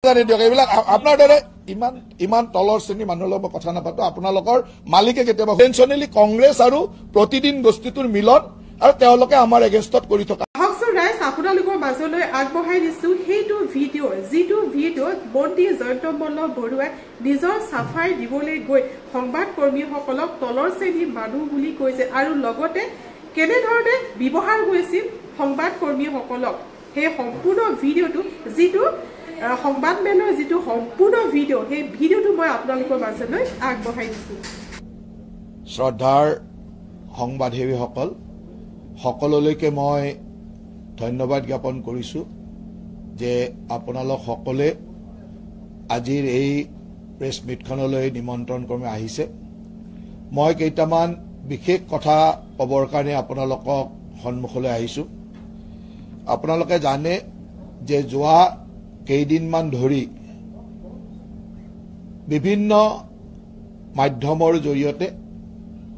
ৰাস্তা নিদিয়ক এইবিলাক আপোনাৰ দৰে ইমান তলৰ শ্ৰেণী মানুহৰ লগত কথা নাপাতো আপোনালোকৰ মালিকে কেতিয়াবা ইন্টেনশনালি কংগ্ৰেছ আৰু প্ৰতিদিন গোষ্ঠীটোৰ মিলন আৰু তেওঁলোকে আমাৰ এগেইনষ্টত কৰি থকা ৰাইজ আপোনালোকৰ মাজলৈ আগবঢ়াই দিছো সেইটো ভিডিঅ' যিটো ভিডিঅ'ত মন্ত্ৰী জয়ন্ত মল্ল বৰুৱাই নিজৰ চাফাই দিবলৈ গৈ সংবাদ কৰ্মীসকলক তলৰ শ্ৰেণীৰ মানুহ বুলি কৈছে আৰু লগতে কেনেধৰণে ব্যৱহাৰ কৰিছিল সংবাদ কৰ্মীসকলক সেই সম্পূৰ্ণ ভিডিঅ'টো যিটো সংবাদমেলৰ যিটো সম্পূৰ্ণ ভিডিঅ' সেই ভিডিঅ'টো মই আপোনালোকৰ মাজলৈ আগবঢ়াই দিছো শ্ৰদ্ধাৰ সংবাদসেৱীসকল সকলোলৈকে মই ধন্যবাদ জ্ঞাপন কৰিছো যে আপোনালোক সকলে আজিৰ এই প্ৰেছ মিটখনলৈ নিমন্ত্ৰণ ক্ৰমে আহিছে মই কেইটামান বিশেষ কথা ক'বৰ কাৰণে আপোনালোকক সন্মুখলৈ আহিছো আপোনালোকে জানে যে যোৱা কেইদিনমান ধৰি বিভিন্ন মাধ্যমৰ জৰিয়তে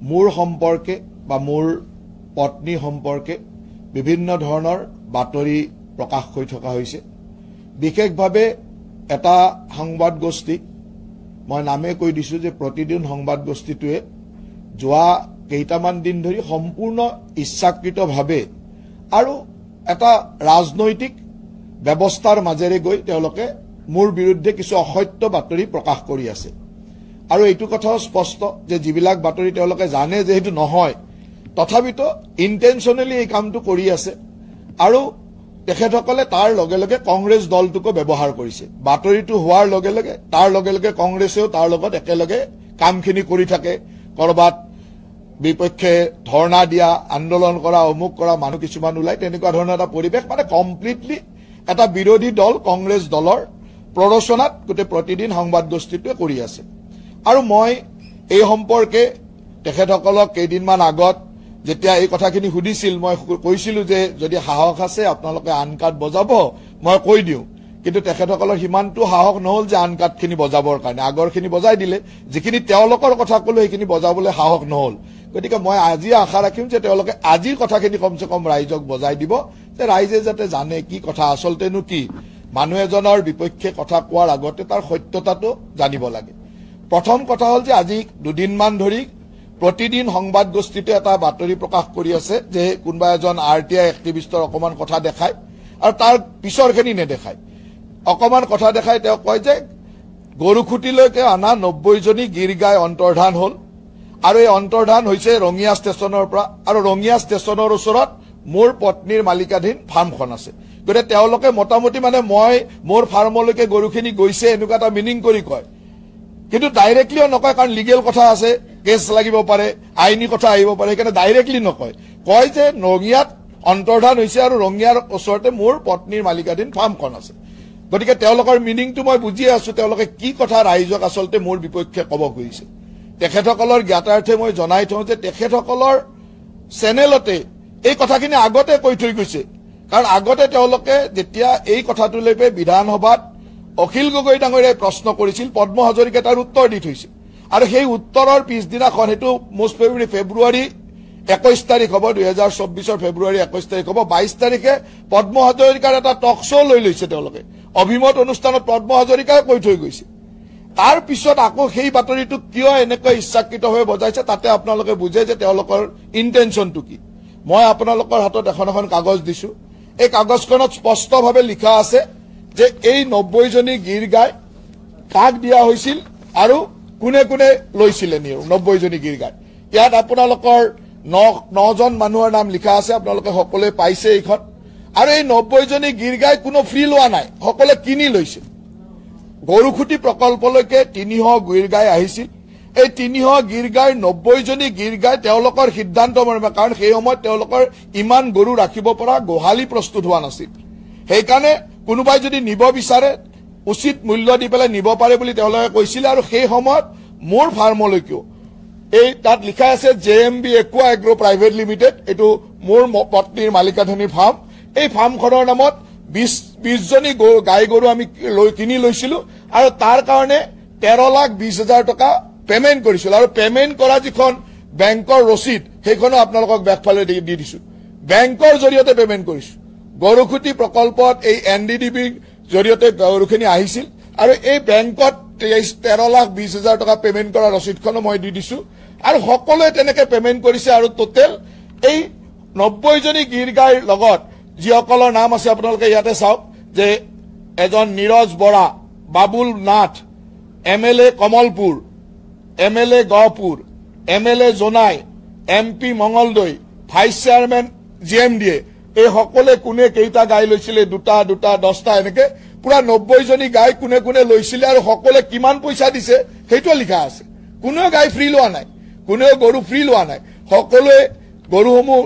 মোৰ সম্পৰ্কে বা মোৰ পত্নী সম্পৰ্কে বিভিন্ন ধৰণৰ বাতৰি প্ৰকাশ হৈ থকা হৈছে বিশেষভাৱে এটা সংবাদ গোষ্ঠী মই নামে কৈ দিছো যে প্ৰতিদিন সংবাদ গোষ্ঠীটোৱে যোৱা কেইটামান দিন ধৰি সম্পূৰ্ণ ইচ্ছাকৃতভাৱে আৰু এটা ৰাজনৈতিক ব্যৱস্থাৰ মাজেৰে গৈ তেওঁলোকে মোৰ বিৰুদ্ধে কিছু অসত্য বাতৰি প্ৰকাশ কৰি আছে আৰু এইটো কথাও স্পষ্ট যে যিবিলাক বাতৰি তেওঁলোকে জানে যে সেইটো নহয় তথাপিতো ইন্টেনশনালি এই কামটো কৰি আছে আৰু তেখেতসকলে তাৰ লগে লগে কংগ্ৰেছ দলটোকো ব্যৱহাৰ কৰিছে বাতৰিটো হোৱাৰ লগে লগে তাৰ লগে লগে কংগ্ৰেছেও তাৰ লগত একেলগে কামখিনি কৰি থাকে কৰবাত বিপক্ষে ধৰ্ণা দিয়া আন্দোলন কৰা অমুক কৰা মানুহ কিছুমান ওলাই তেনেকুৱা ধৰণৰ এটা পৰিৱেশ মানে কমপ্লিটলি এটা বিৰোধী দল কংগ্ৰেছ দলৰ প্ৰৰোচনাত গোটেই প্ৰতিদিন সংবাদ গোষ্ঠীটোৱে কৰি আছে আৰু মই এই সম্পৰ্কে তেখেতসকলক কেইদিনমান আগত যেতিয়া এই কথাখিনি সুধিছিল মই কৈছিলো যে যদি সাহস আছে আপোনালোকে আন কাৰ্ড বজাব মই কৈ দিওঁ কিন্তু তেখেতসকলৰ সিমানটো সাহস নহল যে আন কাৰ্ডখিনি বজাবৰ কাৰণে আগৰখিনি বজাই দিলে যিখিনি তেওঁলোকৰ কথা ক'লো সেইখিনি বজাবলৈ সাহস নহল গতিকে মই আজি আশা ৰাখিম যে তেওঁলোকে আজিৰ কথাখিনি কমসে কম ৰাইজক বজাই দিব যে ৰাইজে যাতে জানে কি কথা আচলতেনো কি মানুহ এজনৰ বিপক্ষে কথা কোৱাৰ আগতে তাৰ সত্যতাটো জানিব লাগে প্ৰথম কথা হল যে আজি দুদিনমান ধৰি প্ৰতিদিন সংবাদ গোষ্ঠীতে এটা বাতৰি প্ৰকাশ কৰি আছে যে কোনবা এজন আৰটিআই এক্টিভিষ্টৰ অকমান কথা দেখায় আৰু তাৰ পিছৰখিনি নেদেখায় অকমান কথা দেখায় তেওঁ কয় যে গৰুখুটিলৈকে আনা 90 জনী গিৰ গাই অন্তৰ্ধান হল আৰু এই অন্তৰ্ধান হৈছে ৰঙিয়া ষ্টেচনৰ পৰা আৰু ৰঙিয়া ষ্টেচনৰ ওচৰত মোৰ পত্নীৰ মালিকাধীন ফাৰ্মখন আছে গতিকে তেওঁলোকে মোটামুটি মানে মই মোৰ ফাৰ্মলৈকে গৰুখিনি গৈছে এনেকুৱা এটা মিনিং কৰি কয় কিন্তু ডাইৰেক্টলিও নকয় কাৰণ লিগেল কথা আছে কেছ লাগিব পাৰে আইনী কথা আহিব পাৰে সেইকাৰণে ডাইৰেক্টলি নকয় কয় যে ৰঙিয়াত অন্তৰ্ধান হৈছে আৰু ৰঙিয়াৰ ওচৰতে মোৰ পত্নীৰ মালিকাধীন ফাৰ্মখন আছে গতিকে তেওঁলোকৰ মিনিংটো মই বুজি আছো তেওঁলোকে কি কথা ৰাইজক আচলতে মোৰ বিপক্ষে ক'ব খুজিছে তেখেতসকলৰ জ্ঞাতাৰ্থে মই জনাই থওঁ যে তেখেতসকলৰ চেনেলতে এই কথাখিনি আগতে কৈ থৈ গৈছে কাৰণ আগতে তেওঁলোকে যেতিয়া এই কথাটো লৈ বিধানসভাত অখিল গগৈ ডাঙৰীয়াই প্ৰশ্ন কৰিছিল পদ্ম হাজৰিকাই তাৰ উত্তৰ দি থৈছে আৰু সেই উত্তৰৰ পিছদিনাখন হেতু মোষ্ট প্ৰবেবলি ফেব্ৰুৱাৰী 21 তাৰিখ হ'ব 2024 ফেব্ৰুৱাৰী 21 তাৰিখ হ'ব 22 তাৰিখে পদ্ম হাজৰিকাৰ এটা টক শ্ব' লৈ লৈছে তেওঁলোকে অভিমত অনুষ্ঠানত পদ্ম হাজৰিকাই কৈ থৈ গৈছে তাৰ পিছত আকৌ সেই বাতৰিটো কিয় এনেকৈ ইচ্ছাকৃতভাৱে বজাইছে তাতে আপোনালোকে বুজে যে তেওঁলোকৰ ইন্টেনশনটো কি মই আপোনালোকৰ হাতত এখন কাগজ দিছো এই কাগজখনত স্পষ্টভাৱে লিখা আছে যে এই 90 জনী গিৰ গাই কাক দিয়া হৈছিল আৰু কোনে কোনে লৈছিলে নিও 90 জনী গিৰ গাই ইয়াত আপোনালোকৰ 9 জন মানুহৰ নাম লিখা আছে আপোনালোকে সকলোৱে পাইছে এইখন আৰু এই 90 জনী গিৰ গাই কোনো ফ্ৰী লোৱা নাই সকলোৱে কিনি লৈছে গৰুখুটি প্ৰকল্পলৈকে 300 গিৰ গাই আহিছিল এই 300 গিৰ গাই 90 জনী গিৰ গাই তেওঁলোকৰ সিদ্ধান্ত মৰ্মে কাৰণ সেই সময়ত তেওঁলোকৰ ইমান গৰু ৰাখিব পৰা গোহালি প্ৰস্তুত হোৱা নাছিল সেইকাৰণে কোনোবাই যদি নিব বিচাৰে উচিত মূল্য দি পেলাই নিব পাৰে বুলি তেওঁলোকে কৈছিল আৰু সেই সময়ত মোৰ ফাৰ্মলৈকেও এই তাত লিখা আছে JMB একুৱা এগ্ৰো প্ৰাইভেট লিমিটেড এটো মোৰ পত্নীৰ মালিকাধীন ফাৰ্ম এই ফাৰ্মখনৰ নামত 20 জনী গাই গৰু আমি কিনি লৈছিলো আৰু তাৰ কাৰণে 13,20,000 টকা পেমেন্ট কৰিছিল আৰু পেমেন্ট কৰা যিখন বেংকৰ ৰচিদ সেইখনো আপোনালোকক বেকফালে দি দিছো বেংকৰ জৰিয়তে পেমেন্ট কৰিছো গৰুখুটি প্ৰকল্পত এই NDDB জৰিয়তে গৰুখিনি আহিছিল আৰু এই বেংকত 13,20,000 টকা পেমেন্ট কৰা ৰচিদখনো মই দি দিছো আৰু সকলোৱে তেনেকে পেমেন্ট কৰিছে আৰু টোটেল এই 90 জনী গীৰ গাইৰ লগত যিসকলৰ নাম আছে আপোনালোকে ইয়াতে চাওক যে এজন Neeraj Bora Babul Nath MLA Kamalpur MLA Gohpur MLA Jonai MP Mangaldai vice chairman GMDA এই সকলে কোনে কেইটা গাই লৈছিলে দুটা 10টা এনেকে পুৰা 90 জনী গাই কোনে কোনে লৈছিলে আৰু সকলে কিমান পইচা দিছে সেইটো লিখা আছে কোনো গাই ফ্ৰী লোৱা নাই কোনো গৰু ফ্ৰী লোৱা নাই সকলোৱে গৰুসমূহ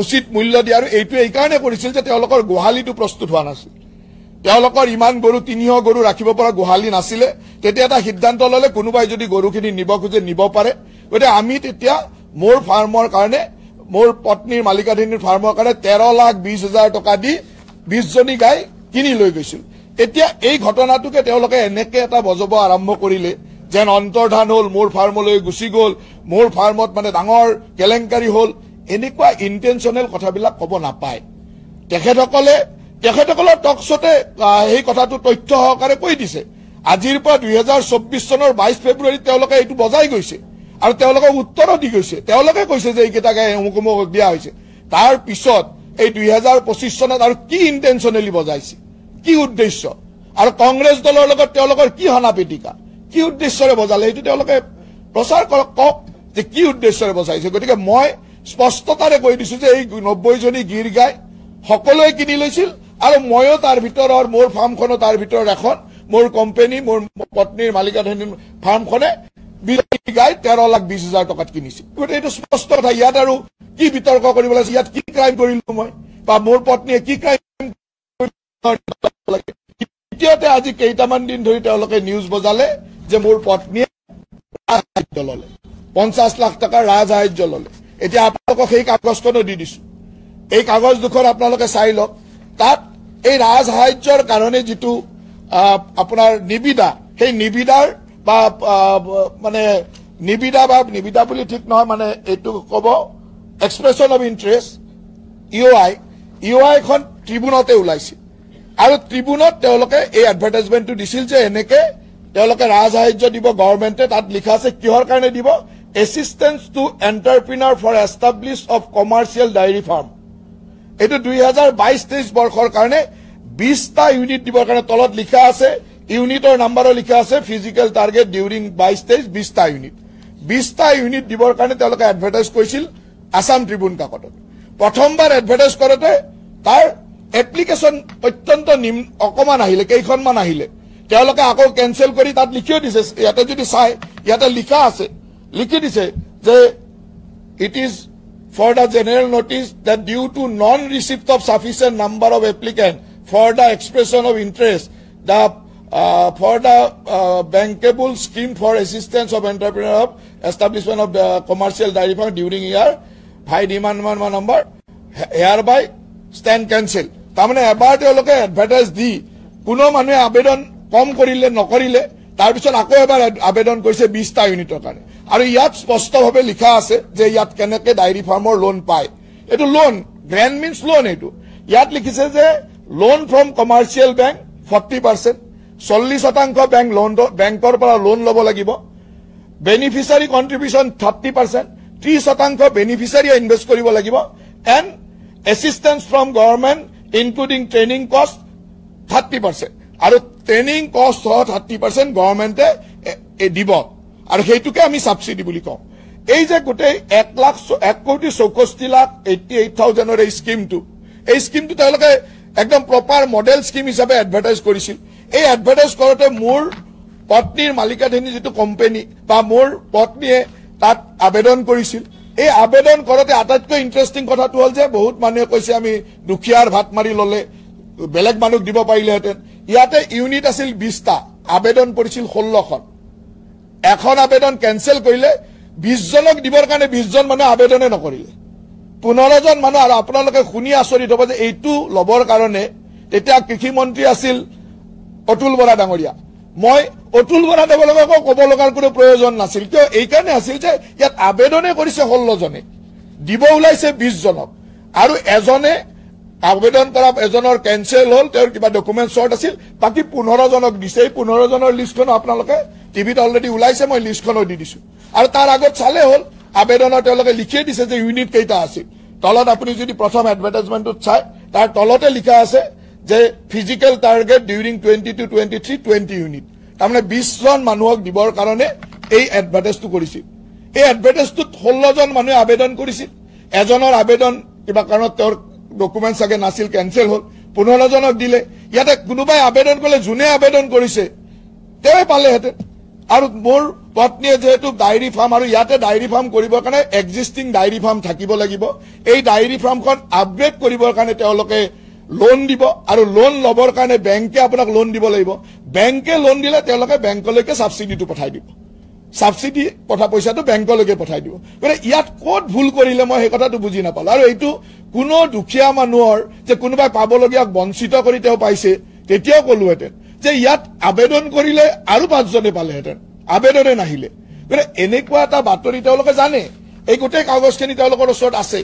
উচিত মূল্য দি আৰু এইটো এই কাৰণে কৰিছিল যে তেওঁলোকৰ গোহালিটো প্ৰস্তুত হোৱা নাছিল তেওঁলোকৰ ইমান গৰু 300 গৰু ৰাখিব পৰা গোহালি নাছিলে তেতিয়া এটা সিদ্ধান্ত ললে কোনোবাই যদি গৰুখিনি নিব খুজে নিব পাৰে গতে আমি তেতিয়া মোৰ ফাৰ্মৰ কাৰণে মোৰ পত্নীৰ মালিকাধীনৰ ফাৰ্মৰ কাৰণে 13,20,000 টকা দি 20 জনী গাই কিনি লৈ গৈছিল এতিয়া এই ঘটনাটোকে তেওঁলোকে এনেকে এটা বজব আৰম্ভ কৰিলে যেন অন্তৰ্ধান হল মোৰ ফাৰ্মলৈ গুচি গল মোৰ ফাৰ্মত মানে ডাঙৰ কেলেংকাৰী হল এনেকুৱা ইন্টেনশনাল কথাবিলাক কব নাপায় তেখেতসকলৰ টকশতে এই কথাটো তথ্য সহকাৰে কৈ দিছে আজিৰ পৰা 2024 চনৰ 22 ফেব্ৰুৱাৰীত তেওঁলোকে এইটো বজাই গৈছে আৰু তেওঁলোকে উত্তৰ দি গৈছে তেওঁলোকে কৈছে যে এইকেইটা গাই অমুক দিয়া হৈছে তাৰ পিছত এই 2025 চনত আৰু কি ইন্টেনশনালি বজাইছে কি উদ্দেশ্য আৰু কংগ্ৰেছ দলৰ লগত তেওঁলোকৰ কি হনাপিটিকা কি উদ্দেশ্যৰে বজালে এইটো তেওঁলোকে প্ৰচাৰ কৰক যে কি উদ্দেশ্যৰে বজাইছে গতিকে মই স্পষ্টতাৰে কৈ দিছো যে এই 90 জনী গীৰ গাই সকলোৱে কিনি লৈছিল আৰু ময়ো তাৰ ভিতৰৰ মোৰ ফাৰ্মখনো তাৰ ভিতৰৰ এখন মোৰ কোম্পানী মোৰ পত্নীৰ মালিকাধীন ফাৰ্মখনে গাই 13,20,000 টকাত কিনিছিল গতিকে এইটো স্পষ্ট কথা ইয়াত আৰু কি বিতৰ্ক কৰিব লাগে ইয়াত কি ক্ৰাইম কৰিলো মই বা মোৰ পত্নীয়ে কি ক্ৰাইম দ্বিতীয়তে আজি কেইটামান দিন ধৰি তেওঁলোকে নিউজ বজালে যে মোৰ পত্নীয়ে ৰাজসাহায্য ললে 50 লাখ টকা ৰাজসাহায্য ললে এতিয়া আপোনালোকক সেই কাগজখনো দি দিছো এই কাগজ দুখন আপোনালোকে চাই লওক তাত এই ৰাজসাহায্যৰ কাৰণে যিটো আপোনাৰ নিবিদা সেই নিবিদাৰ বা মানে নিবিদা বুলি ঠিক নহয় মানে এইটো কব এক্সপ্ৰেছন অফ ইন্টাৰেষ্ট ইউআই খন ট্ৰিবিউনতে ওলাইছিল আৰু ট্ৰিবিউনত তেওঁলোকে এই এডভাৰটাইজমেন্টটো দিছিল যে এনেকে তেওঁলোকে ৰাজসাহায্য দিব গভৰ্ণমেণ্টে তাত লিখা আছে কিহৰ কাৰণে দিব assistance to entrepreneur for establish of commercial dairy farm এইটো 2022-23 বৰ্ষৰ কাৰণে 20টা ইউনিট দিবৰ কাৰণে তলত লিখা আছে ইউনিটৰ নাম্বাৰো লিখা আছে ফিজিক্যাল টাৰ্গেট ডিউৰিং 22-23 20টা ইউনিট 20টা ইউনিট দিবৰ কাৰণে তেওঁলোকে এডভাৰটাইজ কৰিছিল আসাম ট্ৰিবিউন কাকতত প্ৰথমবাৰ এডভাৰটাইজ কৰোতে তাৰ এপ্লিকেশন অত্যন্ত অকমান আহিলে কেইখনমান আহিলে তেওঁলোকে আকৌ কেনসেল কৰি তাত লিখিও দিছে ইয়াতে যদি চাই ইয়াতে লিখা আছে লিখি দিছে যে it is for the general notice that due to non-receipt of sufficient number of applicants for the expression of interest, for the bankable scheme for assistance of entrepreneur of establishment of the commercial dairy farm during year, by demand number hereby stand cancel. তাৰমানে এবাৰ তেওঁলোকে advertise দি কোনো মানুহে আবেদন কম কৰিলে নকৰিলে তাৰপিছত আকৌ এবাৰ আবেদন কৰিছে 20টা ইউনিটৰ কাৰণে আৰু ইয়াত স্পষ্টভাৱে লিখা আছে যে ইয়াত কেনেকে ডায়েৰী ফাৰ্মৰ লোন পায় এটো লোন গ্ৰেন্ড মিন্স লোন এটো ইয়াত লিখিছে যে loan from commercial bank 40% 40% bank loan বেংকৰ পৰা লোন লব লাগিব বেনিফিচিয়াৰী কন্ট্ৰিবিউশন 30% 30% বেনিফিচিয়াৰী ইনভেস্ট কৰিব লাগিব and assistance from government including training cost 30% আৰু ট্ৰেইনিং কষ্ট 30% গভৰ্ণমেন্টে দিব আৰু হেতুকে আমি সাবসিডি বুলি কওঁ এই যে গোটেই 1,64,88,000 এই স্কিমটো তেওঁলোকে একদম প্ৰপাৰ মডেল স্কিম হিচাপে এডভাৰটাইজ কৰিছিল এই এডভাৰটাইজ কৰোতে মোৰ পত্নীৰ মালিকাধীন যেটো কোম্পানী বা মোৰ পত্নীয়ে তাত আবেদন কৰিছিল এই আবেদন কৰোতে আটাইতকৈ ইন্টাৰেষ্টিং কথাটো হল যে বহুত মানুহে কৈছে আমি দুখিয়াৰ ভাত মাৰি ললে বেলেগ মানুহ দিব পাৰিলেহেঁতেন ইয়াতে ইউনিট আছিল 20টা আবেদন কৰিছিল 16খন এখন আবেদন কেনসেল কৰিলে 20 জনক দিবৰ কাৰণে 20 জন মানুহ আবেদনে নকৰিলে 15 জন মানুহ আৰু আপোনালোকে শুনি আচৰিত হ'ব যে এইটো লবৰ কাৰণে তেতিয়া কৃষি মন্ত্ৰী আছিল অতুল বৰা ডাঙৰীয়া মই অতুল বৰা ডাঙৰীয়াক ক'ব লগাৰ কোনো প্ৰয়োজন নাছিল কিয় এই কাৰণে আছিল যে ইয়াত আবেদনে কৰিছে 16 জনে দিব ওলাইছে 20 জনক আৰু এজনে আবেদন কৰা এজনৰ কেনসেল হল তেওঁৰ কিবা ডকুমেন্ট শৰ্ট আছিল বাকি 15 জনক দিছে এই 15 জনৰ লিষ্টখন আপোনালোকে টিভিত অলৰেডি ওলাইছে মই লিষ্টখনো দি দিছো আৰু তাৰ আগত চালে হল আবেদনৰ তেওঁলোকে লিখিয়ে দিছে যে ইউনিট কেইটা আছিল তলত আপুনি যদি প্ৰথম এডভাৰটাইজমেন্টত চাই তাৰ তলতে লিখা আছে যে ফিজিক্যাল টাৰ্গেট ডিউৰিং 22-23 20 ইউনিট তাৰমানে 20 জন মানুহক দিবৰ কাৰণে এই এডভাৰটাইজটো কৰিছিল এই এডভাৰটাইজটোত 16 জন মানুহে আবেদন কৰিছিল এজনৰ আবেদন কিবা কাৰণত তেওঁৰ ডকুমেন্টস আগে নাছিল কেনসেল হল 15 জনক দিলে ইয়াতে কোনোবাই আবেদন কৰিলে জুনে আবেদন কৰিছে তেৱে পালে হেতে আৰু মোৰ পত্নীয়ে যেহেতু ডায়েৰী ফাৰ্ম আৰু ইয়াতে ডায়েৰী ফাৰ্ম কৰিবৰ কাৰণে এক্সিস্টিং ডায়েৰী ফাৰ্ম থাকিব লাগিব এই ডায়েৰী ফাৰ্মখন আপগ্ৰেড কৰিবৰ কাৰণে তেওঁলোকে লোন দিব আৰু লোন লবৰ কাৰণে বেংকে আপোনাক লোন দিব লাগিব বেংকে লোন দিলে তেওঁলোকে বেংকলৈকে সাবসিডিটো পঠাই দিব সাবসিডি পইচাটো বেংকলৈকে পঠাই দিব মানে ইয়াত কোড ভুল কৰিলে মই এই কথাটো বুজি নাপালো আৰু এইটো কোনো দুখীয়া মানুহৰ যে কোনোবাই পাবলগীয়া বঞ্চিত কৰি তেওঁ পাইছে তেতিয়াও কলোহেঁতেন যে ইয়াত আবেদন কৰিলে আৰু 5 জনে পালেহেঁতেন আবেদনে নাহিলে মানে এনেকুৱা এটা বাতৰি তেওঁলোকে জানে এই গোটেই কাগজখিনি তেওঁলোকৰ ওচৰত আছে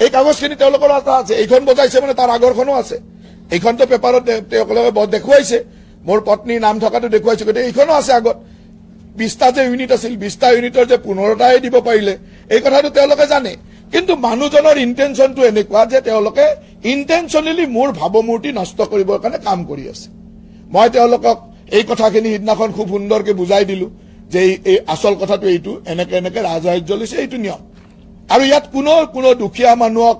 এই কাগজখিনি তেওঁলোকৰ আছে এইখন বজাইছে মানে তাৰ আগৰখনো আছে এইখনটো পেপাৰত তেওঁলোকে দেখুৱাইছে মোৰ পত্নীৰ নাম থকাটো দেখুৱাইছে গতে এইখনো আছে আগত 20টা যে ইউনিট আছিল 20টা ইউনিটৰ যে 15টাই দিব পাৰিলে এই কথাটো তেওঁলোকে জানে কিন্তু মানুহজনৰ ইন্টেনশনটো এনেকুৱা যে তেওঁলোকে ইন্টেনশনালি মোৰ ভাৱমূৰ্তি নষ্ট কৰিবৰ কাৰণে কাম কৰি আছে মই তেওঁলোকক এই কথাখিনি হিদনাখন খুব সুন্দৰকে বুজাই দিলো যে এই আসল কথাটো এইটো এনেকে ৰাজসাহায্য লৈছে এইটো নিয়ম আৰু ইয়াত কোনো দুখীয়া মানুহক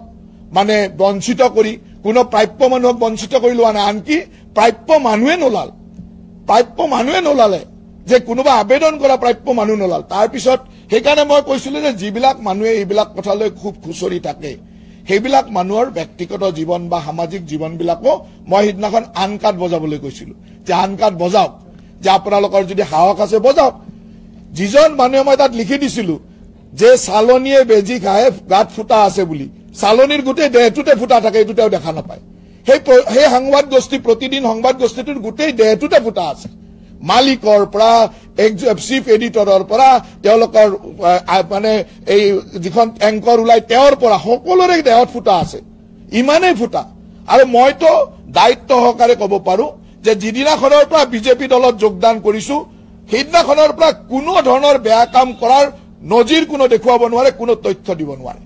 মানে বঞ্চিত কৰি কোনো প্ৰাপ্য মানুহক বঞ্চিত কৰি লোৱা নাই আনকি প্ৰাপ্য মানুহে নোলালে যে কোনোবা আবেদন কৰা প্ৰাপ্য মানুহ নোলাল তাৰ পিছত সেইকাৰণে মই কৈছিলো যে যিবিলাক মানুহে এইবিলাক কথালৈ খুব খুচৰি থাকে সেইবিলাক মানুহৰ ব্যক্তিগত জীৱন বা সামাজিক জীৱনবিলাকো মই হিদনাখন আনকাট বজাবলৈ কৈছিলো যে আনকাট বজাওক যে আপোনালোকৰ যদি সাহস আছে বজাওক যিজন মানুহে মই তাত লিখি দিছিলো যে চালনীয়ে বেজি খায় গাত ফুটা আছে বুলি চালনীৰ গোটেই দেহটোতে ফুটা থাকে এইটো তেওঁ দেখা নাপায় সেই সংবাদ গোষ্ঠী প্ৰতিদিন সংবাদ গোষ্ঠীটোৰ গোটেই দেহটোতে ফুটা আছে মালিকৰ পৰা চিফ এডিটৰৰ পৰা তেওঁলোকৰ মানে এই যিখন এংকৰ ওলাই তেওঁৰ পৰা সকলোৰে দেহত ফুটা আছে ইমানেই ফুটা আৰু মইতো দায়িত্ব সহকাৰে ক'ব পাৰো যে যিদিনাখনৰ পৰা বিজেপি দলত যোগদান কৰিছো সেইদিনাখনৰ পৰা কোনো ধৰণৰ বেয়া কাম কৰাৰ নজিৰ কোনো দেখুৱাব নোৱাৰে কোনো তথ্য দিব নোৱাৰে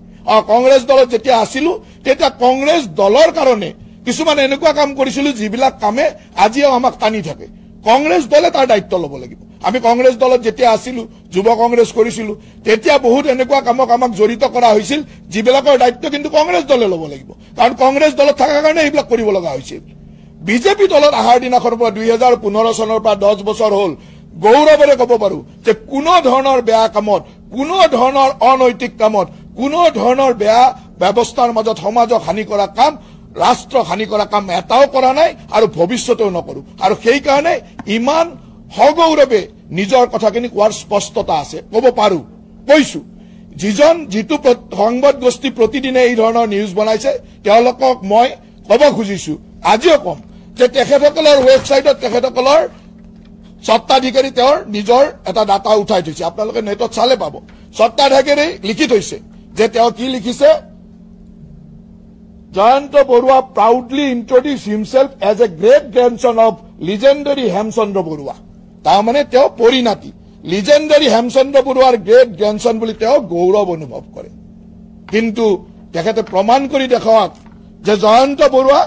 কংগ্ৰেছ দলত যেতিয়া আছিলো তেতিয়া কংগ্ৰেছ দলৰ কাৰণে কিছুমান এনেকুৱা কাম কৰিছিলো যিবিলাক কামে আজিও আমাক টানি থাকে কংগ্ৰেছ দলে তাৰ দায়িত্ব ল'ব লাগিব আমি কংগ্ৰেছ দলত যেতিয়া আছিলো যুৱ কংগ্ৰেছ কৰিছিলো তেতিয়া বহুত এনেকুৱা কামক আমাক জড়িত কৰা হৈছিল যিবিলাকৰ দায়িত্ব কিন্তু কংগ্ৰেছ দলে ল'ব লাগিব কাৰণ কংগ্ৰেছ দলত থকাৰ কাৰণে এইবিলাক কৰিব লগা হৈছিল বিজেপি দলত আহাৰ দিনাখনৰ পৰা 2015 চনৰ পৰা 10 বছৰ হ'ল গৌৰৱেৰে ক'ব পাৰো যে কোনো ধৰণৰ বেয়া কামত কোনো ধৰণৰ অনৈতিক কামত কোনো ধৰণৰ বেয়া ব্যৱস্থাৰ মাজত সমাজক হানি কৰা কাম ৰাষ্ট্ৰ হানি কৰা কাম এটাও কৰা নাই আৰু ভৱিষ্যতেও নকৰো আৰু সেই কাৰণে ইমান সগৌৰৱে নিজৰ কথাখিনি কোৱাৰ স্পষ্টতা আছে ক'ব পাৰো কৈছো যিটো সংবাদ গোষ্ঠী প্ৰতিদিনে এই ধৰণৰ নিউজ বনাইছে তেওঁলোকক মই ক'ব খুজিছো আজিও কম যে তেখেতসকলৰ ৱেবছাইটত তেখেতসকলৰ সত্তাধিকাৰী তেওঁৰ নিজৰ এটা ডাটা উঠাই থৈছে আপোনালোকে নেটত চালে পাব সত্তাধিকাৰী লিখি থৈছে যে তেওঁ কি লিখিছে Jayanta Barua proudly introduced himself as a great grandson of legendary Hemchandra Barua তাৰমানে তেওঁ পৰিণাতি legendary হেমচন্দ্ৰ বৰুৱাৰ গ্ৰেট গ্ৰেণ্ডসন বুলি তেওঁ গৌৰৱ অনুভৱ কৰে কিন্তু তেখেতে প্ৰমাণ কৰি দেখাওক যে জয়ন্ত বৰুৱা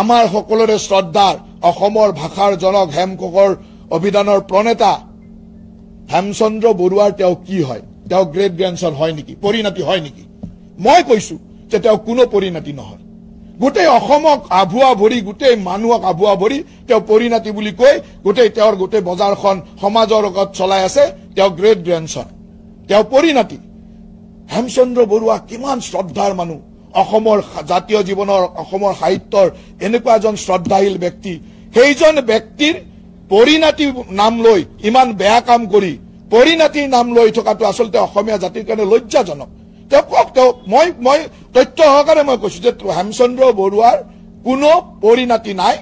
আমাৰ সকলোৰে শ্ৰদ্ধাৰ অসমৰ ভাষাৰ জনক হেমককৰ অভিধানৰ প্ৰণেতা হেমচন্দ্ৰ বৰুৱাৰ তেওঁ কি হয় তেওঁ গ্ৰেট গ্ৰেণ্ডসন হয় নেকি পৰিণাতি হয় নেকি মই কৈছো যে তেওঁ কোনো পৰিণাতি নহয় গোটেই অসমক আভুৱা ভৰি গোটেই মানুহক আভুৱা ভৰি তেওঁ পৰিণাতি বুলি কৈ তেওঁৰ গোটেই বজাৰখন সমাজৰ লগত চলাই আছে তেওঁ গ্ৰেট গ্ৰেণ্ডসন তেওঁ পৰিণাতি হেমচন্দ্ৰ বৰুৱা কিমান শ্ৰদ্ধাৰ মানুহ অসমৰ জাতীয় জীৱনৰ অসমৰ সাহিত্যৰ এনেকুৱা এজন শ্ৰদ্ধাশীল ব্যক্তি সেইজন ব্যক্তিৰ পৰিণাতি নাম লৈ ইমান বেয়া কাম কৰি পৰিণাতিৰ নাম লৈ থকাটো আচলতে অসমীয়া জাতিৰ কাৰণে লজ্জাজনক মই তথ্য সহকাৰে মই কৈছো যে হেমচন্দ্ৰ বৰুৱাৰ কোনো পৰিণাতি নাই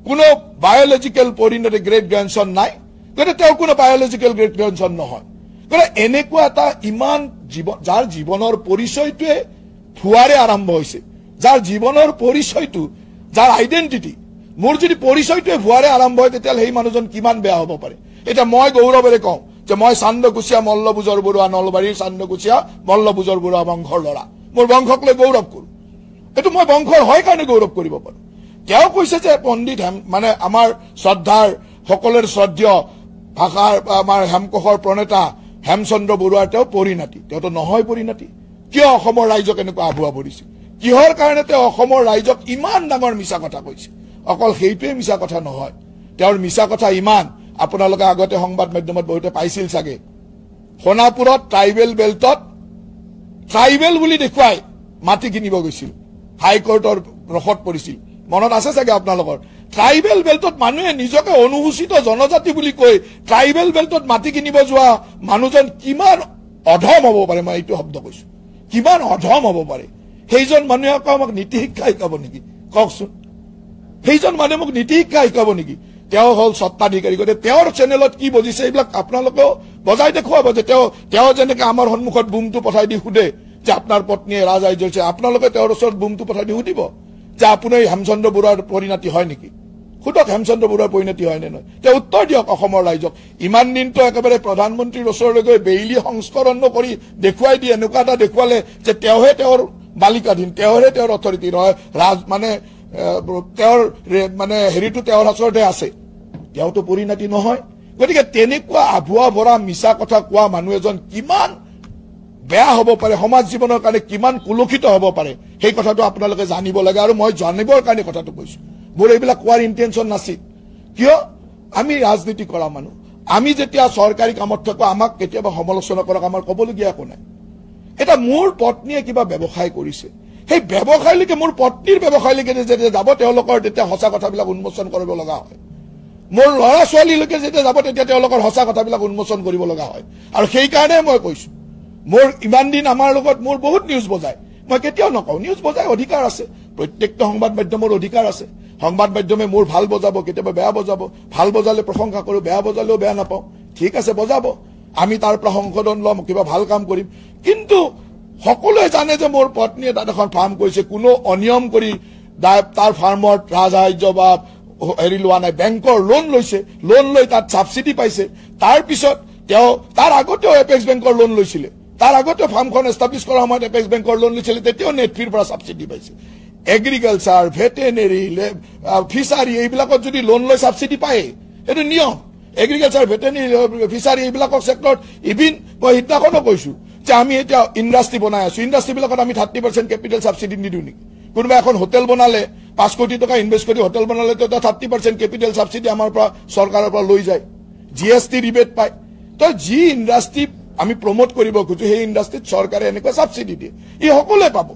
কোনো বায়োলজিক্যাল পৰিণাতি গ্ৰেট গ্ৰেণ্ডসন নাই গতিকে তেওঁ কোনো বায়োলজিক্যাল গ্ৰেট গ্ৰেণ্ডসন নহয় গতিকে এনেকুৱা এটা ইমান যাৰ জীৱনৰ পৰিচয়টোৱে ভুৱাৰে আৰম্ভ হৈছে যাৰ জীৱনৰ পৰিচয়টো, যাৰ আইডেণ্টিটি, মোৰ যদি পৰিচয়টোৱে ভুৱাৰে আৰম্ভ হয় তেতিয়াহ'লে সেই মানুহজন কিমান বেয়া হ'ব পাৰে। এতিয়া মই গৌৰৱেৰে কওঁ যে মই চান্দকুচীয়া মল্লভোজৰ বৰুৱা, নলবাৰীৰ চান্দকুচীয়া মল্লভোজৰ বৰুৱা বংশৰ ল'ৰা, মোৰ বংশক লৈ গৌৰৱ কৰোঁ। এইটো মই বংশৰ হয় কাৰণে গৌৰৱ কৰিব পাৰোঁ। তেওঁ কৈছে যে পণ্ডিত মানে আমাৰ শ্ৰদ্ধাৰ সকলোৰে শ্ৰদ্ধেয় ভাষাৰ আমাৰ হেমকোষৰ প্ৰণেতা হেমচন্দ্ৰ বৰুৱাৰ তেওঁ পৰিণাতি। তেওঁতো নহয় পৰিণাতি। কিয় অসমৰ ৰাইজক এনেকুৱা আভুৱা ভৰিছে? কিহৰ কাৰণে তেওঁ অসমৰ ৰাইজক ইমান ডাঙৰ মিছা কথা কৈছে? অকল সেইটোৱে মিছা কথা নহয়, তেওঁৰ মিছা কথা ইমান, আপোনালোকে আগতে সংবাদ মাধ্যমত বহুতে পাইছিল চাগে, সোণাপুৰত ট্ৰাইবেল বেল্টত ট্ৰাইবেল বুলি দেখুৱাই মাটি কিনিব গৈছিল, হাইকোৰ্টৰ ৰসত পৰিছিল, মনত আছে চাগে আপোনালোকৰ। ট্ৰাইবেল বেল্টত মানুহে নিজকে অনুসূচিত জনজাতি বুলি কৈ ট্ৰাইবেল বেল্টত মাটি কিনিব যোৱা মানুহজন কিমান অধম হ'ব পাৰে, মই এইটো শব্দ কৈছো, কিমান অধম হ'ব পাৰে। সেইজন মানুহে আকৌ আমাক নীতি শিক্ষা শিকাব নেকি? কওকচোন, সেইজন মানুহে মোক নীতি শিক্ষা শিকাব নেকি? তেওঁ হ'ল স্বত্বাধিকাৰী। গতিকে তেওঁৰ চেনেলত কি বজিছে এইবিলাক আপোনালোকেও বজাই দেখুৱাব যে তেওঁ যেনেকে আমাৰ সন্মুখত বুমটো পঠাই দি সোধে যে আপোনাৰ পত্নীয়ে ৰাজআৰ্য হৈছে, আপোনালোকে তেওঁৰ ওচৰত বুমটো পঠাই দি সুধিব যে আপুনি হেমচন্দ্ৰ বৰুৱাৰ পৰিণাতি হয় নেকি? সুধক হেমচন্দ্ৰ বৰুৱাৰ পৰিণাতি হয় নে নহয়, তেওঁ উত্তৰ দিয়ক অসমৰ ৰাইজক। ইমান দিনটো একেবাৰে প্ৰধানমন্ত্ৰীৰ ওচৰলৈ গৈ বেইলি সংস্কৰণ কৰি দেখুৱাই দিয়ে, এনেকুৱা এটা দেখুৱালে যে তেওঁহে তেওঁৰ বালিকাধীন, তেওঁহে তেওঁৰ অথৰিটি নহয়, মানে তেওঁৰ মানে হেৰিটো তেওঁৰ ওচৰতে আছে, তেওঁতো পৰিণাতি নহয়। গতিকে তেনেকুৱা আভুৱা ভৰা মিছা কথা কোৱা মানুহ এজন কিমান বেয়া হ'ব পাৰে, সমাজ জীৱনৰ কাৰণে কিমান কুলুষিত হ'ব পাৰে, সেই কথাটো আপোনালোকে জানিব লাগে। আৰু মই জানিবৰ কাৰণে কথাটো কৈছো, মোৰ এইবিলাক কোৱাৰ ইণ্টেনশ্যন নাছিল। কিয়? আমি ৰাজনীতি কৰা মানুহ, আমি যেতিয়া চৰকাৰী কামত থাকো আমাক কেতিয়াবা সমালোচনা কৰক, আমাৰ ক'বলগীয়া একো নাই। এটা মোৰ পত্নীয়ে কিবা ব্যৱসায় কৰিছে, সেই ব্যৱসায়লৈকে, মোৰ পত্নীৰ ব্যৱসায়লৈকে যেতিয়া যাব তেওঁলোকৰ তেতিয়া সঁচা কথাবিলাক উন্মোচন কৰিব লগা হয়। মোৰ ল'ৰা ছোৱালীলৈকে যেতিয়া যাব তেতিয়া তেওঁলোকৰ সঁচা কথাবিলাক উন্মোচন কৰিব লগা হয়। আৰু সেইকাৰণে মই কৈছো, মোৰ ইমান দিন আমাৰ লগত মোৰ বহুত নিউজ বজায়, মই কেতিয়াও নকওঁ, নিউজ বজায় অধিকাৰ আছে, প্ৰত্যেকটো সংবাদ মাধ্যমৰ অধিকাৰ আছে। সংবাদ মাধ্যমে মোৰ ভাল বজাব, কেতিয়াবা বেয়া বজাব, ভাল বজালে প্ৰশংসা কৰো, বেয়া বজালেও বেয়া নাপাওঁ, ঠিক আছে বজাব, আমি তাৰ পৰা সংশোধন ল'ম, কিবা ভাল কাম কৰিম। কিন্তু সকলোৱে জানে যে মোৰ পত্নীয়ে তাত এখন ফাৰ্ম কৰিছে, কোনো অনিয়ম কৰি তাৰ ফাৰ্মত ৰাজসাহায্য বা হেৰি লোৱা নাই, বেংকৰ লোন লৈছে, লোন লৈ তাত ছাবচিডি পাইছে। তাৰপিছত তেওঁ তাৰ আগতেও এপেক্স বেংকৰ লোন লৈছিলে, তাৰ আগতেও ফাৰ্মখন এষ্টাব্লিছ কৰাৰ সময়ত এপেক্স বেংকৰ লোন লৈছিলে, তেতিয়াও নেটফিৰ পৰা ছাবচিডি পাইছে। এগ্ৰিকালচাৰ, ভেটেনেৰী, ফিচাৰী এইবিলাকত যদি লোন লৈ ছাবচিডি পায়, এইটো নিয়ম। এগ্ৰিকালচাৰ, ভেটেনেৰী, ফিচাৰী এইবিলাকৰ চেক্টৰত ইভিন মই সিদিনাখনো কৈছো যে আমি এতিয়া ইণ্ডাষ্ট্ৰী বনাই আছো, ইণ্ডাষ্ট্ৰীবিলাকত আমি 30% কেপিটেল ছাবচিডি নিদিওঁ নেকি? কোনোবা এখন হোটেল বনালে 5 কোটি টকা ইনভেষ্ট কৰি হোটেল বনালে 30% কেপিটেল ছাবচিডি আমাৰ পৰা চৰকাৰৰ পৰা লৈ যায়, GST ৰিবেট পায়। তো যি ইণ্ডাষ্ট্ৰী আমি প্ৰমোট কৰিব খোজো সেই ইণ্ডাষ্ট্ৰীত চৰকাৰে এনেকুৱা ছাবচিডি দিয়ে, ই সকলোৱে পাব,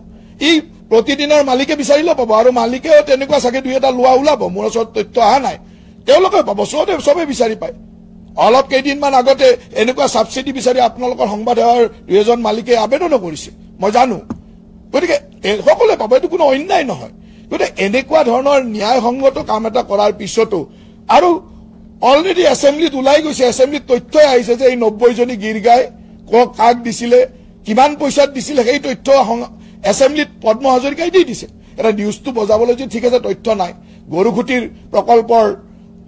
ই প্ৰতিদিনৰ মালিকে বিচাৰিলেও পাব, আৰু মালিকেও তেনেকুৱা চাগে 2-এটা লোৱা ওলাব, মোৰ ওচৰত তথ্য অহা নাই, তেওঁলোকে পাব, চবে বিচাৰি পায়। অলপ কেইদিনমান আগতে এনেকুৱা ছাবচিডি বিচাৰি আপোনালোকৰ সংবাদ সেৱাৰ 2-এজন মালিকে আবেদনো কৰিছে, মই জানো। গতিকে সকলোৱে পাব, এইটো কোনো অন্যায় নহয়। গতিকে এনেকুৱা ধৰণৰ ন্যায়সংগত কাম এটা কৰাৰ পিছতো আৰু অলৰেডি এছেম্বলিত ওলাই গৈছে, এছেম্বলিত তথ্যই আহিছে যে এই 90জনী গীৰ গাই কাক দিছিলে, কিমান পইচাত দিছিলে, সেই তথ্য এছেম্বলিত পদ্ম হাজৰিকাই দি দিছে। এটা নিউজটো বজাবলৈ যে ঠিক আছে তথ্য নাই, গৰুখুটিৰ প্ৰকল্পৰ